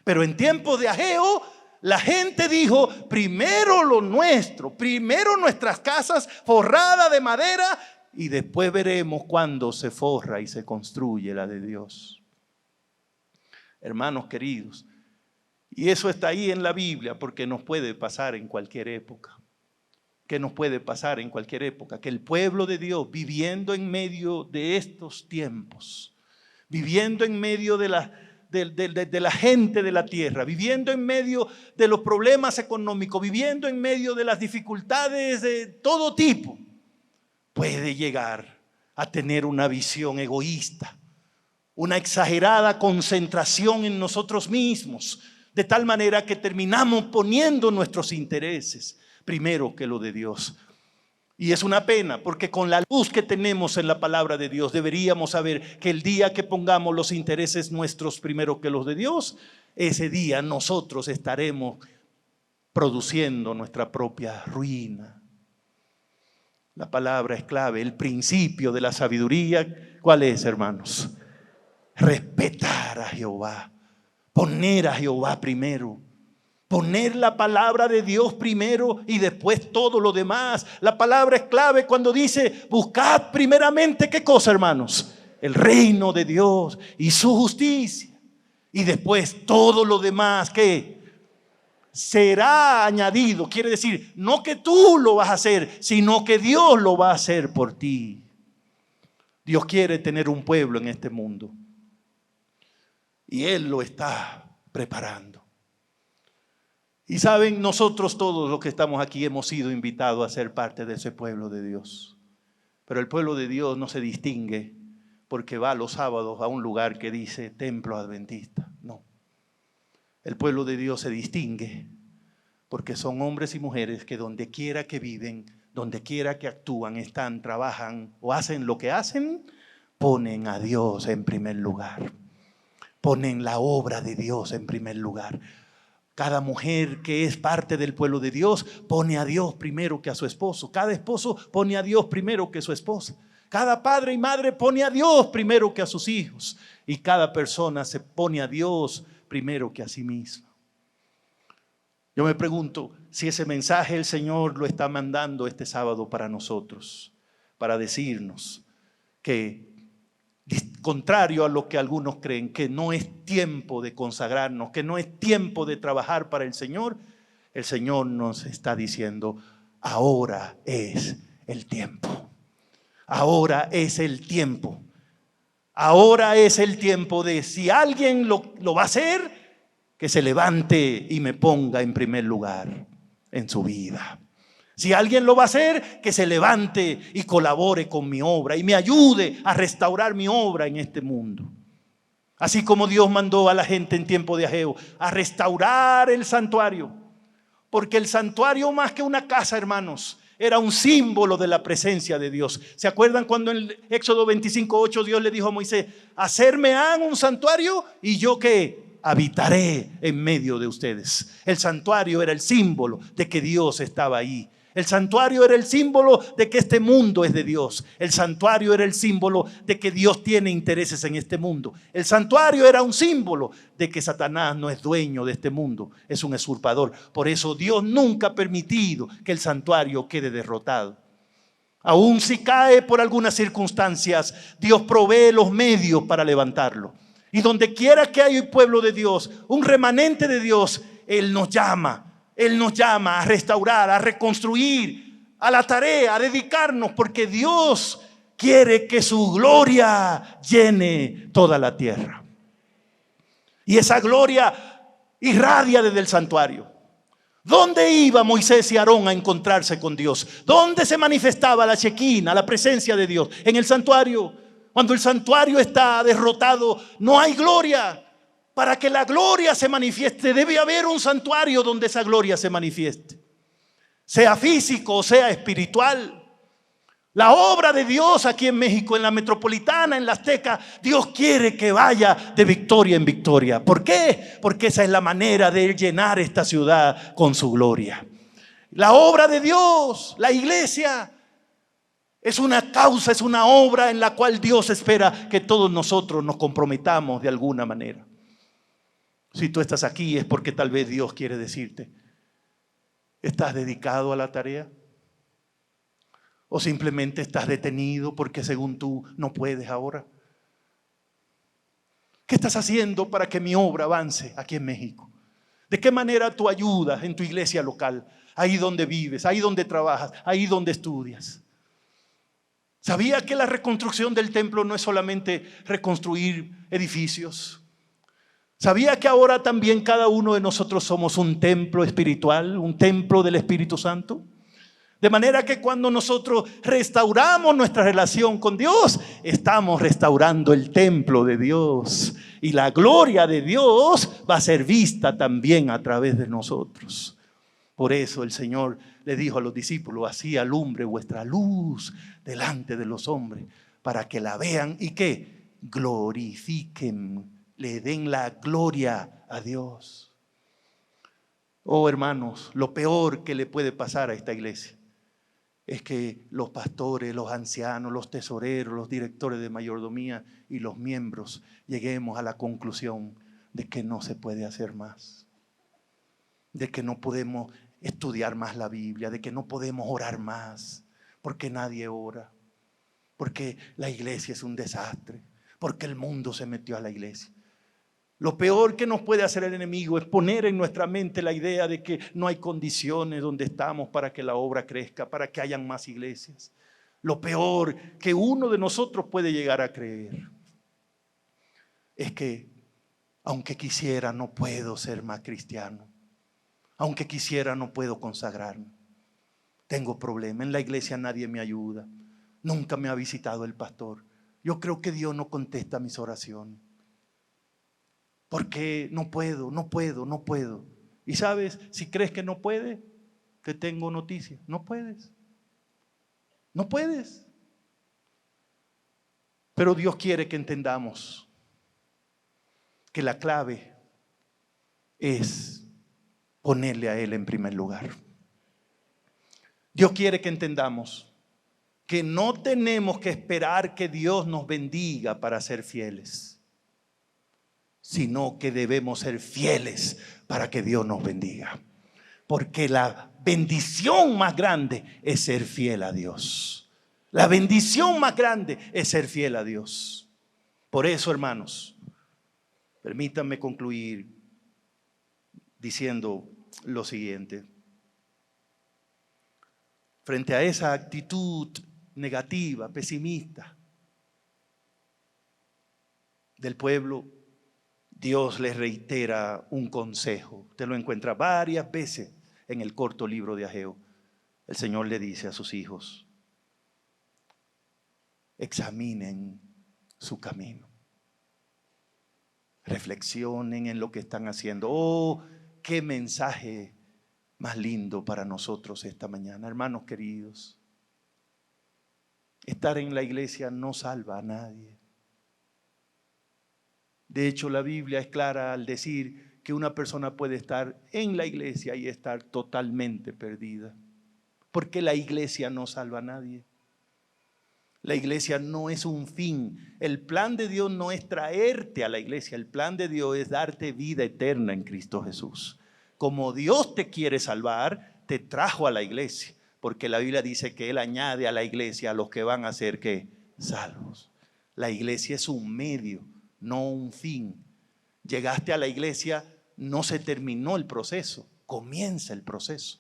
Pero en tiempos de Ageo, la gente dijo: primero lo nuestro, primero nuestras casas forradas de madera, y después veremos cuándo se forra y se construye la de Dios. Hermanos queridos, y eso está ahí en la Biblia porque nos puede pasar en cualquier época. ¿Qué nos puede pasar en cualquier época? Que el pueblo de Dios, viviendo en medio de estos tiempos, viviendo en medio de la gente de la tierra, viviendo en medio de los problemas económicos, viviendo en medio de las dificultades de todo tipo, puede llegar a tener una visión egoísta, una exagerada concentración en nosotros mismos, de tal manera que terminamos poniendo nuestros intereses primero que lo de Dios. Y es una pena, porque con la luz que tenemos en la palabra de Dios, deberíamos saber que el día que pongamos los intereses nuestros primero que los de Dios, ese día nosotros estaremos produciendo nuestra propia ruina. La palabra es clave, el principio de la sabiduría. ¿Cuál es, hermanos? Respetar a Jehová, poner a Jehová primero, poner la palabra de Dios primero y después todo lo demás. La palabra es clave cuando dice: buscad primeramente, ¿qué cosa, hermanos? El reino de Dios y su justicia, y después todo lo demás, ¿qué? Será añadido. Quiere decir, no que tú lo vas a hacer, sino que Dios lo va a hacer por ti. Dios quiere tener un pueblo en este mundo y Él lo está preparando. Y saben, nosotros todos los que estamos aquí hemos sido invitados a ser parte de ese pueblo de Dios. Pero el pueblo de Dios no se distingue porque va los sábados a un lugar que dice templo adventista. No. El pueblo de Dios se distingue porque son hombres y mujeres que donde quiera que viven, donde quiera que actúan, están, trabajan o hacen lo que hacen, ponen a Dios en primer lugar. Ponen la obra de Dios en primer lugar. Cada mujer que es parte del pueblo de Dios pone a Dios primero que a su esposo. Cada esposo pone a Dios primero que su esposa. Cada padre y madre pone a Dios primero que a sus hijos. Y cada persona se pone a Dios primero que a sí misma. Yo me pregunto si ese mensaje el Señor lo está mandando este sábado para nosotros, para decirnos que, contrario a lo que algunos creen, que no es tiempo de consagrarnos, que no es tiempo de trabajar para el Señor nos está diciendo: ahora es el tiempo. Ahora es el tiempo. Ahora es el tiempo de, si alguien lo va a hacer, que se levante y me ponga en primer lugar en su vida. Si alguien lo va a hacer, que se levante y colabore con mi obra y me ayude a restaurar mi obra en este mundo. Así como Dios mandó a la gente en tiempo de Ageo a restaurar el santuario. Porque el santuario, más que una casa, hermanos, era un símbolo de la presencia de Dios. ¿Se acuerdan cuando en Éxodo 25:8 Dios le dijo a Moisés: hacerme han un santuario y yo que habitaré en medio de ustedes? El santuario era el símbolo de que Dios estaba ahí. El santuario era el símbolo de que este mundo es de Dios. El santuario era el símbolo de que Dios tiene intereses en este mundo. El santuario era un símbolo de que Satanás no es dueño de este mundo, es un usurpador. Por eso Dios nunca ha permitido que el santuario quede derrotado. Aún si cae por algunas circunstancias, Dios provee los medios para levantarlo. Y donde quiera que haya un pueblo de Dios, un remanente de Dios, Él nos llama. Él nos llama a restaurar, a reconstruir, a la tarea, a dedicarnos, porque Dios quiere que su gloria llene toda la tierra. Y esa gloria irradia desde el santuario. ¿Dónde iba Moisés y Aarón a encontrarse con Dios? ¿Dónde se manifestaba la Shequina, la presencia de Dios? En el santuario. Cuando el santuario está derrotado, no hay gloria. Para que la gloria se manifieste, debe haber un santuario donde esa gloria se manifieste. Sea físico o sea espiritual. La obra de Dios aquí en México, en la metropolitana, en la Azteca, Dios quiere que vaya de victoria en victoria. ¿Por qué? Porque esa es la manera de llenar esta ciudad con su gloria. La obra de Dios, la iglesia, es una causa, es una obra en la cual Dios espera que todos nosotros nos comprometamos de alguna manera. Si tú estás aquí es porque tal vez Dios quiere decirte: ¿estás dedicado a la tarea? ¿O simplemente estás detenido porque según tú no puedes ahora? ¿Qué estás haciendo para que mi obra avance aquí en México? ¿De qué manera tú ayudas en tu iglesia local? Ahí donde vives, ahí donde trabajas, ahí donde estudias. ¿Sabía que la reconstrucción del templo no es solamente reconstruir edificios? ¿Sabía que ahora también cada uno de nosotros somos un templo espiritual, un templo del Espíritu Santo? De manera que cuando nosotros restauramos nuestra relación con Dios, estamos restaurando el templo de Dios. Y la gloria de Dios va a ser vista también a través de nosotros. Por eso el Señor le dijo a los discípulos: así alumbre vuestra luz delante de los hombres, para que la vean y que glorifiquen, le den la gloria a Dios. Oh hermanos, lo peor que le puede pasar a esta iglesia es que los pastores, los ancianos, los tesoreros, los directores de mayordomía y los miembros lleguemos a la conclusión de que no se puede hacer más, de que no podemos estudiar más la Biblia, de que no podemos orar más, porque nadie ora, porque la iglesia es un desastre, porque el mundo se metió a la iglesia. Lo peor que nos puede hacer el enemigo es poner en nuestra mente la idea de que no hay condiciones donde estamos para que la obra crezca, para que hayan más iglesias. Lo peor que uno de nosotros puede llegar a creer es que aunque quisiera no puedo ser más cristiano, aunque quisiera no puedo consagrarme. Tengo problemas, en la iglesia nadie me ayuda, nunca me ha visitado el pastor. Yo creo que Dios no contesta mis oraciones. Porque no puedo. Y sabes, si crees que no puedes, te tengo noticias: no puedes. No puedes. Pero Dios quiere que entendamos que la clave es ponerle a Él en primer lugar. Dios quiere que entendamos que no tenemos que esperar que Dios nos bendiga para ser fieles, sino que debemos ser fieles para que Dios nos bendiga. Porque la bendición más grande es ser fiel a Dios. La bendición más grande es ser fiel a Dios. Por eso, hermanos, permítanme concluir diciendo lo siguiente. Frente a esa actitud negativa, pesimista, del pueblo, Dios les reitera un consejo. Usted lo encuentra varias veces en el corto libro de Ageo. El Señor le dice a sus hijos: examinen su camino. Reflexionen en lo que están haciendo. Oh, qué mensaje más lindo para nosotros esta mañana. Hermanos queridos, estar en la iglesia no salva a nadie. De hecho, la Biblia es clara al decir que una persona puede estar en la iglesia y estar totalmente perdida. Porque la iglesia no salva a nadie. La iglesia no es un fin. El plan de Dios no es traerte a la iglesia. El plan de Dios es darte vida eterna en Cristo Jesús. Como Dios te quiere salvar, te trajo a la iglesia. Porque la Biblia dice que Él añade a la iglesia a los que van a ser ¿qué? Salvos. La iglesia es un medio, no un fin. Llegaste a la iglesia, no se terminó el proceso, comienza el proceso.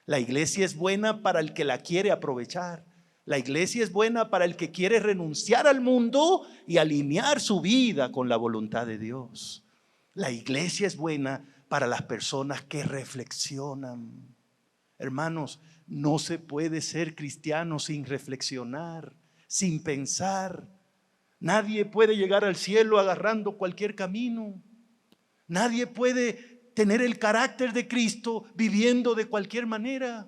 La iglesia es buena para el que la quiere aprovechar. La iglesia es buena para el que quiere renunciar al mundo y alinear su vida con la voluntad de Dios. La iglesia es buena para las personas que reflexionan. Hermanos, no se puede ser cristiano sin reflexionar, sin pensar. Nadie puede llegar al cielo agarrando cualquier camino. Nadie puede tener el carácter de Cristo viviendo de cualquier manera.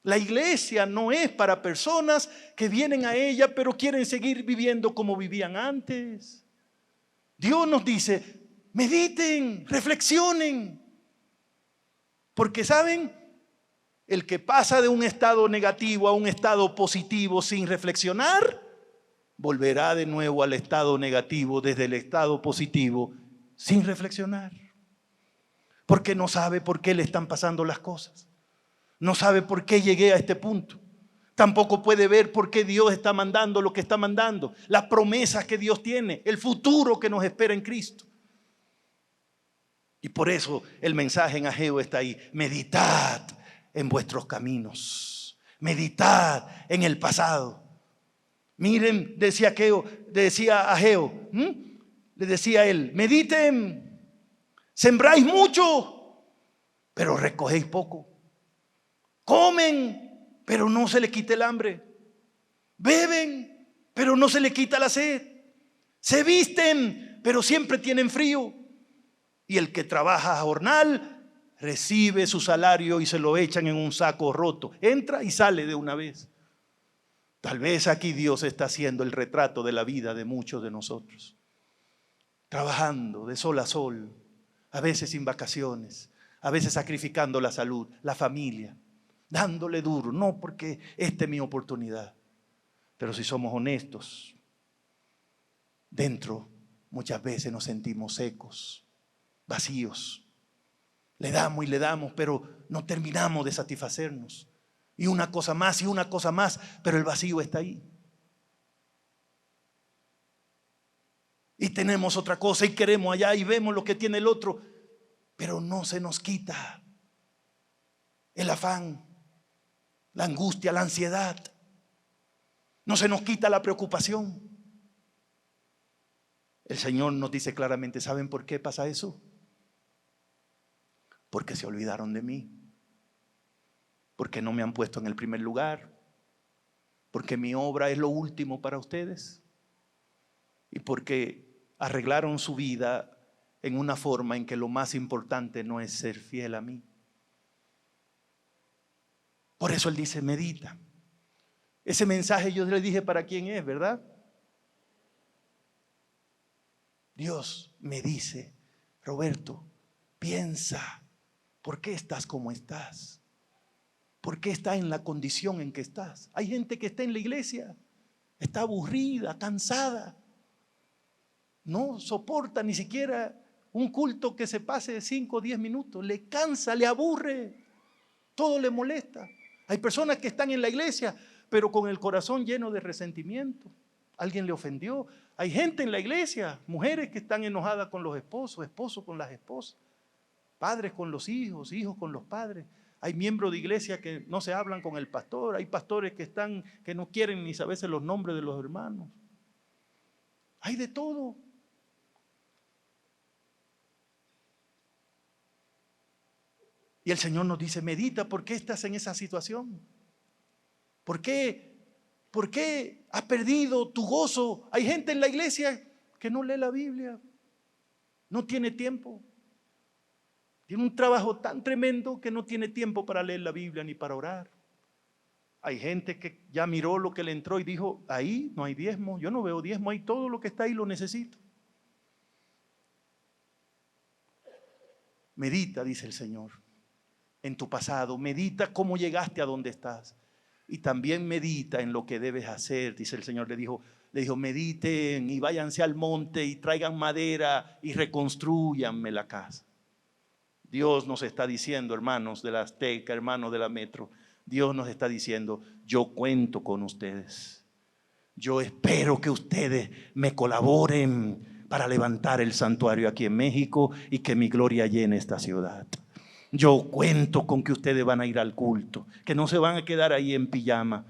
La iglesia no es para personas que vienen a ella pero quieren seguir viviendo como vivían antes. Dios nos dice: mediten, reflexionen. Porque ¿saben? El que pasa de un estado negativo a un estado positivo sin reflexionar, volverá de nuevo al estado negativo desde el estado positivo sin reflexionar. Porque no sabe por qué le están pasando las cosas. No sabe por qué llegué a este punto. Tampoco puede ver por qué Dios está mandando lo que está mandando. Las promesas que Dios tiene. El futuro que nos espera en Cristo. Y por eso el mensaje en Ageo está ahí. Meditad en vuestros caminos. Meditad en el pasado. Miren, decía Ageo. Le decía él: mediten. Sembráis mucho, pero recogéis poco. Comen, pero no se le quita el hambre. Beben, pero no se le quita la sed. Se visten, pero siempre tienen frío. Y el que trabaja a jornal recibe su salario y se lo echan en un saco roto. Entra y sale de una vez. Tal vez aquí Dios está haciendo el retrato de la vida de muchos de nosotros. Trabajando de sol a sol, a veces sin vacaciones, a veces sacrificando la salud, la familia. Dándole duro, no porque esta es mi oportunidad. Pero si somos honestos, dentro muchas veces nos sentimos secos, vacíos. Le damos y le damos, pero no terminamos de satisfacernos. Y una cosa más y una cosa más, pero el vacío está ahí. Y tenemos otra cosa y queremos allá y vemos lo que tiene el otro, pero no se nos quita el afán, la angustia, la ansiedad. No se nos quita la preocupación. El Señor nos dice claramente: ¿saben por qué pasa eso? Porque se olvidaron de mí. Porque no me han puesto en el primer lugar. Porque mi obra es lo último para ustedes. Y porque arreglaron su vida en una forma en que lo más importante no es ser fiel a mí. Por eso Él dice: medita. Ese mensaje yo le dije para quién es, ¿verdad? Dios me dice: Roberto, piensa, ¿por qué estás como estás? ¿Por qué estás en la condición en que estás? Hay gente que está en la iglesia, está aburrida, cansada, no soporta ni siquiera un culto que se pase de 5 o 10 minutos, le cansa, le aburre, todo le molesta. Hay personas que están en la iglesia, pero con el corazón lleno de resentimiento. Alguien le ofendió. Hay gente en la iglesia, mujeres que están enojadas con los esposos, esposos con las esposas, padres con los hijos, hijos con los padres. Hay miembros de iglesia que no se hablan con el pastor. Hay pastores que no quieren ni saberse los nombres de los hermanos. Hay de todo. Y el Señor nos dice, medita, ¿por qué estás en esa situación? ¿Por qué has perdido tu gozo? Hay gente en la iglesia que no lee la Biblia, no tiene tiempo. Tiene un trabajo tan tremendo que no tiene tiempo para leer la Biblia ni para orar. Hay gente que ya miró lo que le entró y dijo, ahí no hay diezmo, yo no veo diezmo, ahí todo lo que está ahí lo necesito. Medita, dice el Señor, en tu pasado, medita cómo llegaste a donde estás. Y también medita en lo que debes hacer, dice el Señor. Le dijo, mediten y váyanse al monte y traigan madera y reconstrúyanme la casa. Dios nos está diciendo, hermanos de la Azteca, hermanos de la Metro, Dios nos está diciendo, yo cuento con ustedes. Yo espero que ustedes me colaboren para levantar el santuario aquí en México y que mi gloria llene esta ciudad. Yo cuento con que ustedes van a ir al culto, que no se van a quedar ahí en pijama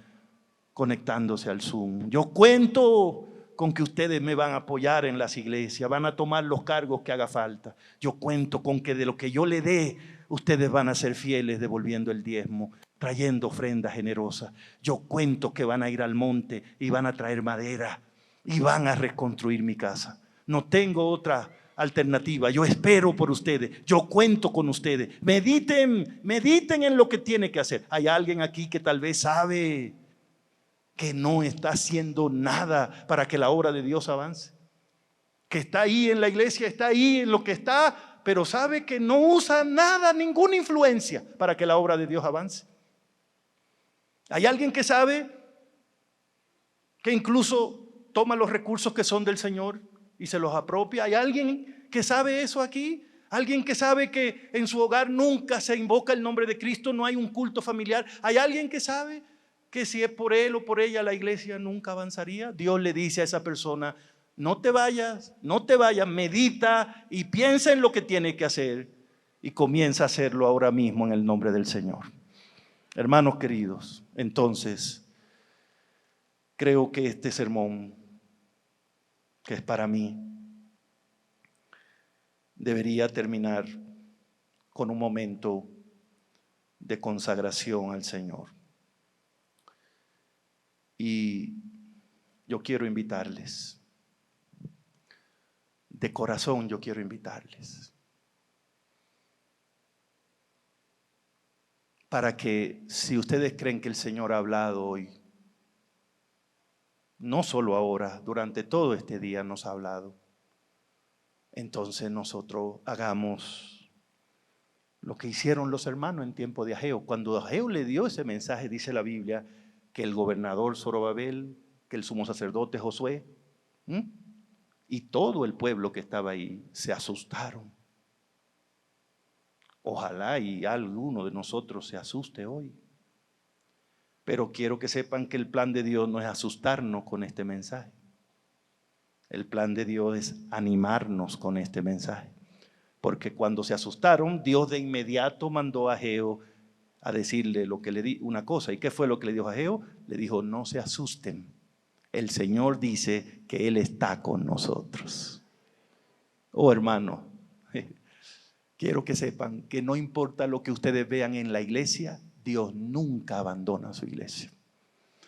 conectándose al Zoom. Yo cuento con que ustedes me van a apoyar en las iglesias, van a tomar los cargos que haga falta. Yo cuento con que de lo que yo le dé, ustedes van a ser fieles devolviendo el diezmo, trayendo ofrendas generosas. Yo cuento que van a ir al monte y van a traer madera y van a reconstruir mi casa. No tengo otra alternativa. Yo espero por ustedes. Yo cuento con ustedes. Mediten en lo que tiene que hacer. Hay alguien aquí que tal vez sabe que no está haciendo nada para que la obra de Dios avance. Que está ahí en la iglesia, está ahí en lo que está, pero sabe que no usa nada, ninguna influencia para que la obra de Dios avance. Hay alguien que sabe que incluso toma los recursos que son del Señor y se los apropia. Hay alguien que sabe eso aquí. Alguien que sabe que en su hogar nunca se invoca el nombre de Cristo, no hay un culto familiar. Hay alguien que sabe que si es por él o por ella la iglesia nunca avanzaría. Dios le dice a esa persona, no te vayas, medita y piensa en lo que tiene que hacer y comienza a hacerlo ahora mismo en el nombre del Señor. Hermanos queridos, entonces creo que este sermón, que es para mí, debería terminar con un momento de consagración al Señor. Y yo quiero invitarles, de corazón yo quiero invitarles, para que si ustedes creen que el Señor ha hablado hoy, no solo ahora, durante todo este día nos ha hablado, entonces nosotros hagamos lo que hicieron los hermanos en tiempo de Ageo. Cuando Ageo le dio ese mensaje, dice la Biblia, que el gobernador Zorobabel, que el sumo sacerdote Josué, y todo el pueblo que estaba ahí se asustaron. Ojalá y alguno de nosotros se asuste hoy. Pero quiero que sepan que el plan de Dios no es asustarnos con este mensaje. El plan de Dios es animarnos con este mensaje. Porque cuando se asustaron, Dios de inmediato mandó a Ageo a decirle lo que le di, una cosa. ¿Y qué fue lo que le dijo a Ageo? Le dijo, no se asusten. El Señor dice que Él está con nosotros. Oh, hermano, quiero que sepan que no importa lo que ustedes vean en la iglesia, Dios nunca abandona su iglesia.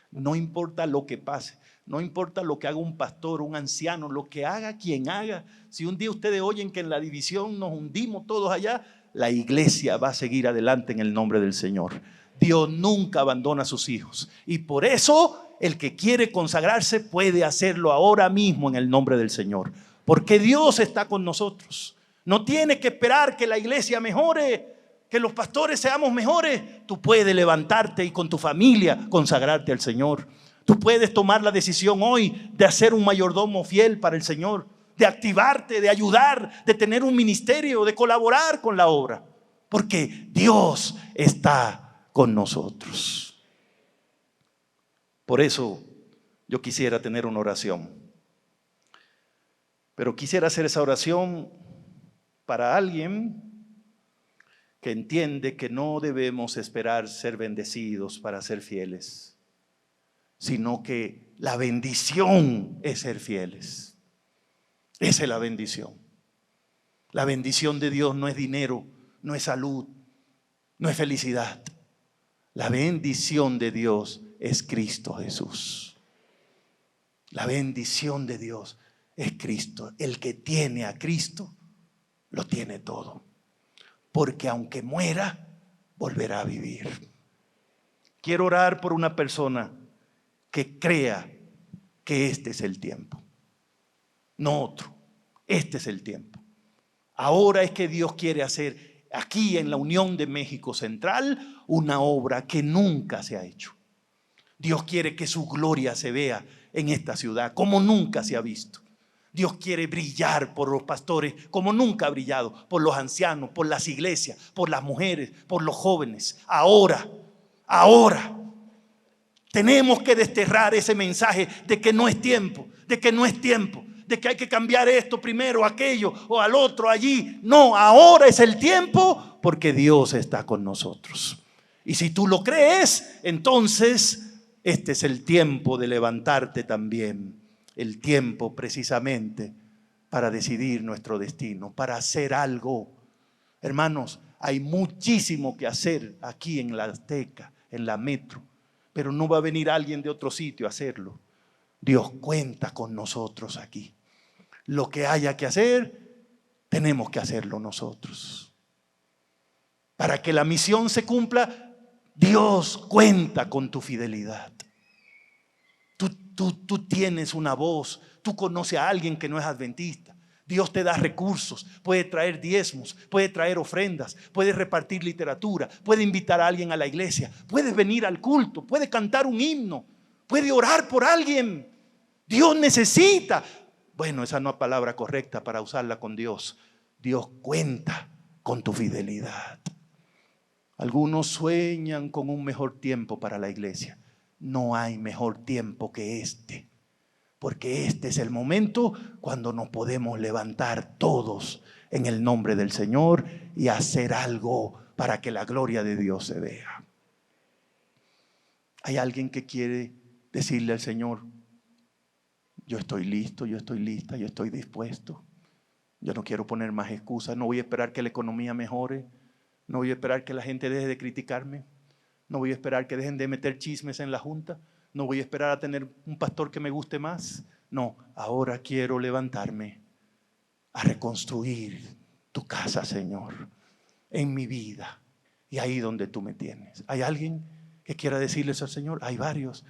No importa lo que pase, no importa lo que haga un pastor, un anciano, lo que haga quien haga. Si un día ustedes oyen que en la división nos hundimos todos allá, la iglesia va a seguir adelante en el nombre del Señor. Dios nunca abandona a sus hijos. Y por eso el que quiere consagrarse puede hacerlo ahora mismo en el nombre del Señor. Porque Dios está con nosotros. No tiene que esperar que la iglesia mejore, que los pastores seamos mejores. Tú puedes levantarte y con tu familia consagrarte al Señor. Tú puedes tomar la decisión hoy de ser un mayordomo fiel para el Señor, de activarte, de ayudar, de tener un ministerio, de colaborar con la obra. Porque Dios está con nosotros. Por eso yo quisiera tener una oración. Pero quisiera hacer esa oración para alguien que entiende que no debemos esperar ser bendecidos para ser fieles, sino que la bendición es ser fieles. Esa es la bendición. La bendición de Dios no es dinero, no es salud, no es felicidad. La bendición de Dios es Cristo Jesús. La bendición de Dios es Cristo. El que tiene a Cristo, lo tiene todo. Porque aunque muera, volverá a vivir. Quiero orar por una persona que crea que este es el tiempo. No otro. Este es el tiempo. Ahora es que Dios quiere hacer aquí en la Unión de México Central una obra que nunca se ha hecho. Dios quiere que su gloria se vea en esta ciudad como nunca se ha visto. Dios quiere brillar por los pastores como nunca ha brillado, por los ancianos, por las iglesias, por las mujeres, por los jóvenes. Ahora tenemos que desterrar ese mensaje de que no es tiempo, de que no es tiempo, de que hay que cambiar esto primero, aquello o al otro allí. No, ahora es el tiempo porque Dios está con nosotros. Y si tú lo crees, entonces este es el tiempo de levantarte también. El tiempo precisamente para decidir nuestro destino, para hacer algo. Hermanos, hay muchísimo que hacer aquí en la Azteca, en la Metro, pero no va a venir alguien de otro sitio a hacerlo. Dios cuenta con nosotros aquí. Lo que haya que hacer, tenemos que hacerlo nosotros. Para que la misión se cumpla, Dios cuenta con tu fidelidad. Tú tienes una voz, tú conoces a alguien que no es adventista. Dios te da recursos, puede traer diezmos, puede traer ofrendas, puede repartir literatura, puede invitar a alguien a la iglesia, puede venir al culto, puede cantar un himno, puede orar por alguien. Dios necesita. Bueno, esa no es palabra correcta para usarla con Dios. Dios cuenta con tu fidelidad. Algunos sueñan con un mejor tiempo para la iglesia. No hay mejor tiempo que este, porque este es el momento cuando nos podemos levantar todos en el nombre del Señor y hacer algo para que la gloria de Dios se vea. ¿Hay alguien que quiere decirle al Señor: yo estoy listo, yo estoy lista, yo estoy dispuesto? Yo no quiero poner más excusas, no voy a esperar que la economía mejore, no voy a esperar que la gente deje de criticarme, no voy a esperar que dejen de meter chismes en la junta, no voy a esperar a tener un pastor que me guste más. No, ahora quiero levantarme a reconstruir tu casa, Señor, en mi vida y ahí donde tú me tienes. ¿Hay alguien que quiera decirles al Señor? Hay varios.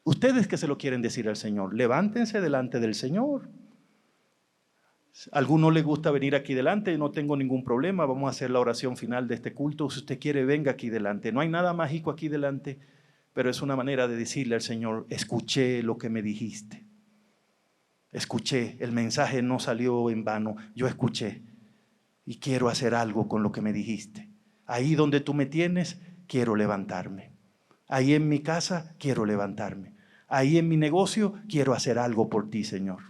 Ustedes que se lo quieren decir al Señor, levántense delante del Señor. A algunos les gusta venir aquí delante, no tengo ningún problema, vamos a hacer la oración final de este culto. Si usted quiere, venga aquí delante. No hay nada mágico aquí delante, pero es una manera de decirle al Señor: escuché lo que me dijiste. Escuché, el mensaje no salió en vano, yo escuché y quiero hacer algo con lo que me dijiste. Ahí donde tú me tienes, quiero levantarme. Ahí en mi casa, quiero levantarme. Ahí en mi negocio, quiero hacer algo por ti, Señor.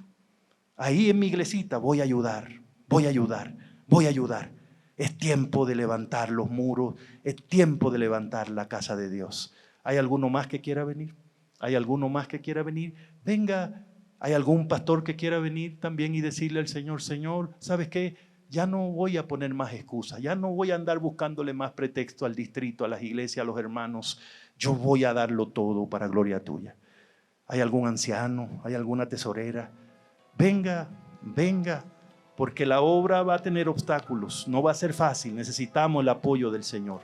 Ahí en mi iglesita voy a ayudar, voy a ayudar, voy a ayudar. Es tiempo de levantar los muros, es tiempo de levantar la casa de Dios. ¿Hay alguno más que quiera venir? ¿Hay alguno más que quiera venir? Venga. ¿Hay algún pastor que quiera venir también y decirle al Señor: Señor, ¿sabes qué? Ya no voy a poner más excusas, ya no voy a andar buscándole más pretexto al distrito, a las iglesias, a los hermanos. Yo voy a darlo todo para gloria tuya. ¿Hay algún anciano? ¿Hay alguna tesorera? Venga, venga, porque la obra va a tener obstáculos, no va a ser fácil, necesitamos el apoyo del Señor.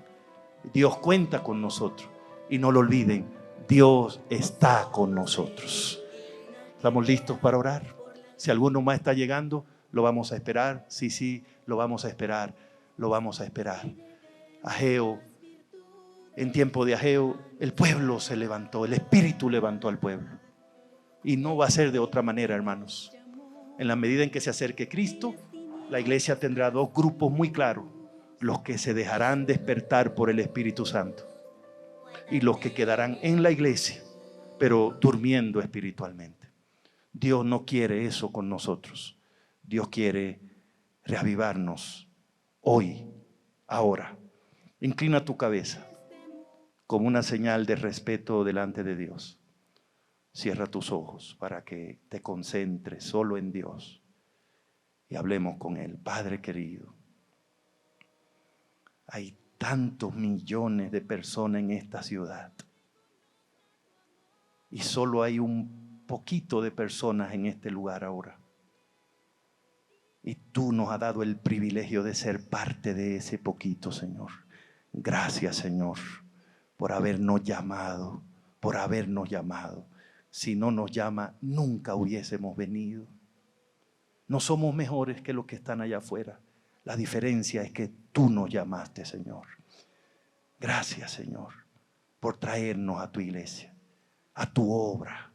Dios cuenta con nosotros y no lo olviden, Dios está con nosotros. ¿Estamos listos para orar? Si alguno más está llegando, lo vamos a esperar. Sí, lo vamos a esperar, lo vamos a esperar. Ageo, en tiempo de Ageo, el pueblo se levantó, el Espíritu levantó al pueblo. Y no va a ser de otra manera, hermanos. En la medida en que se acerque Cristo, la iglesia tendrá dos grupos muy claros: los que se dejarán despertar por el Espíritu Santo y los que quedarán en la iglesia, pero durmiendo espiritualmente. Dios no quiere eso con nosotros. Dios quiere reavivarnos hoy, ahora. Inclina tu cabeza como una señal de respeto delante de Dios. Cierra tus ojos para que te concentres solo en Dios. y hablemos con Él. Padre querido, hay tantos millones de personas en esta ciudad y solo hay un poquito de personas en este lugar ahora. Y tú nos has dado el privilegio de ser parte de ese poquito, Señor. Gracias, Señor, por habernos llamado, por habernos llamado. Si no nos llama, nunca hubiésemos venido. No somos mejores que los que están allá afuera. La diferencia es que tú nos llamaste, Señor. Gracias, Señor, por traernos a tu iglesia, a tu obra.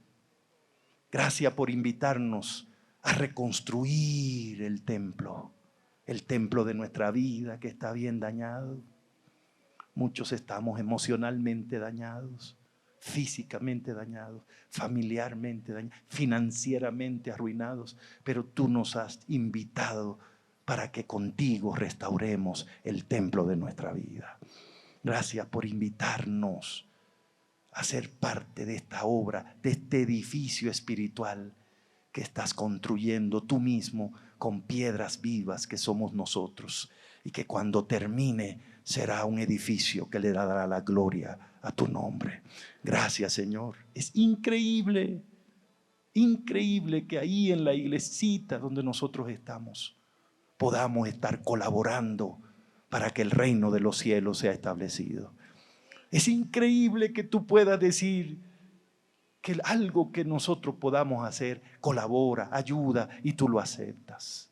Gracias por invitarnos a reconstruir el templo de nuestra vida que está bien dañado. Muchos estamos emocionalmente dañados, físicamente dañados, familiarmente dañados, financieramente arruinados, pero tú nos has invitado para que contigo restauremos el templo de nuestra vida. Gracias por invitarnos a ser parte de esta obra, de este edificio espiritual que estás construyendo tú mismo con piedras vivas que somos nosotros, y que cuando termine será un edificio que le dará la gloria a tu nombre. Gracias, Señor. Es increíble, increíble que ahí en la iglesita donde nosotros estamos podamos estar colaborando para que el reino de los cielos sea establecido. Es increíble que tú puedas decir que algo que nosotros podamos hacer colabora, ayuda, y tú lo aceptas.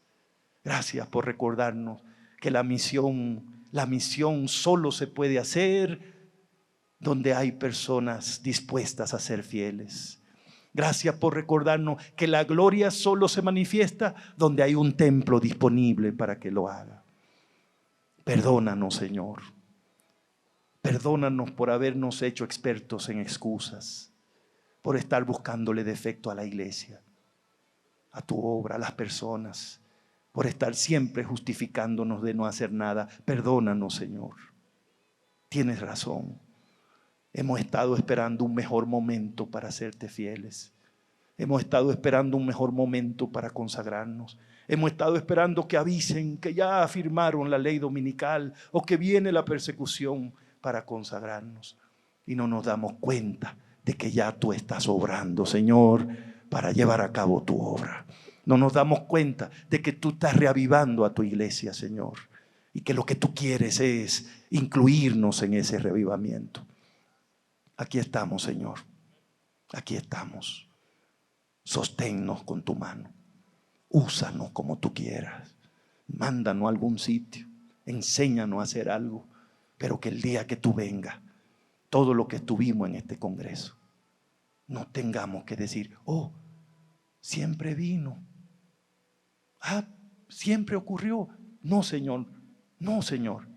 Gracias por recordarnos que la misión solo se puede hacer donde hay personas dispuestas a ser fieles. Gracias por recordarnos que la gloria solo se manifiesta donde hay un templo disponible para que lo haga. Perdónanos, Señor. Perdónanos por habernos hecho expertos en excusas, por estar buscándole defecto a la iglesia, a tu obra, a las personas, por estar siempre justificándonos de no hacer nada. Perdónanos, Señor. Tienes razón. Hemos estado esperando un mejor momento para serte fieles. Hemos estado esperando un mejor momento para consagrarnos. Hemos estado esperando que avisen que ya firmaron la ley dominical o que viene la persecución para consagrarnos. Y no nos damos cuenta de que ya tú estás obrando, Señor, para llevar a cabo tu obra. No nos damos cuenta de que tú estás reavivando a tu iglesia, Señor, y que lo que tú quieres es incluirnos en ese reavivamiento. Aquí estamos, Señor. Aquí estamos. Sosténnos con tu mano. Úsanos como tú quieras. Mándanos a algún sitio. Enséñanos a hacer algo. Pero que el día que tú vengas, todo lo que estuvimos en este congreso, no tengamos que decir, oh, siempre vino. Siempre ocurrió. No, Señor. No, Señor.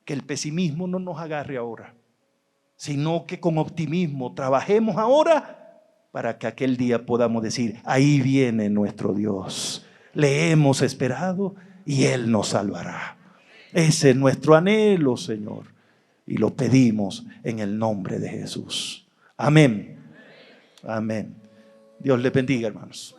Que el pesimismo no nos agarre ahora, sino que con optimismo trabajemos ahora para que aquel día podamos decir, ahí viene nuestro Dios. Le hemos esperado y Él nos salvará. Ese es nuestro anhelo, Señor. Y lo pedimos en el nombre de Jesús. Amén. Amén. Dios les bendiga, hermanos.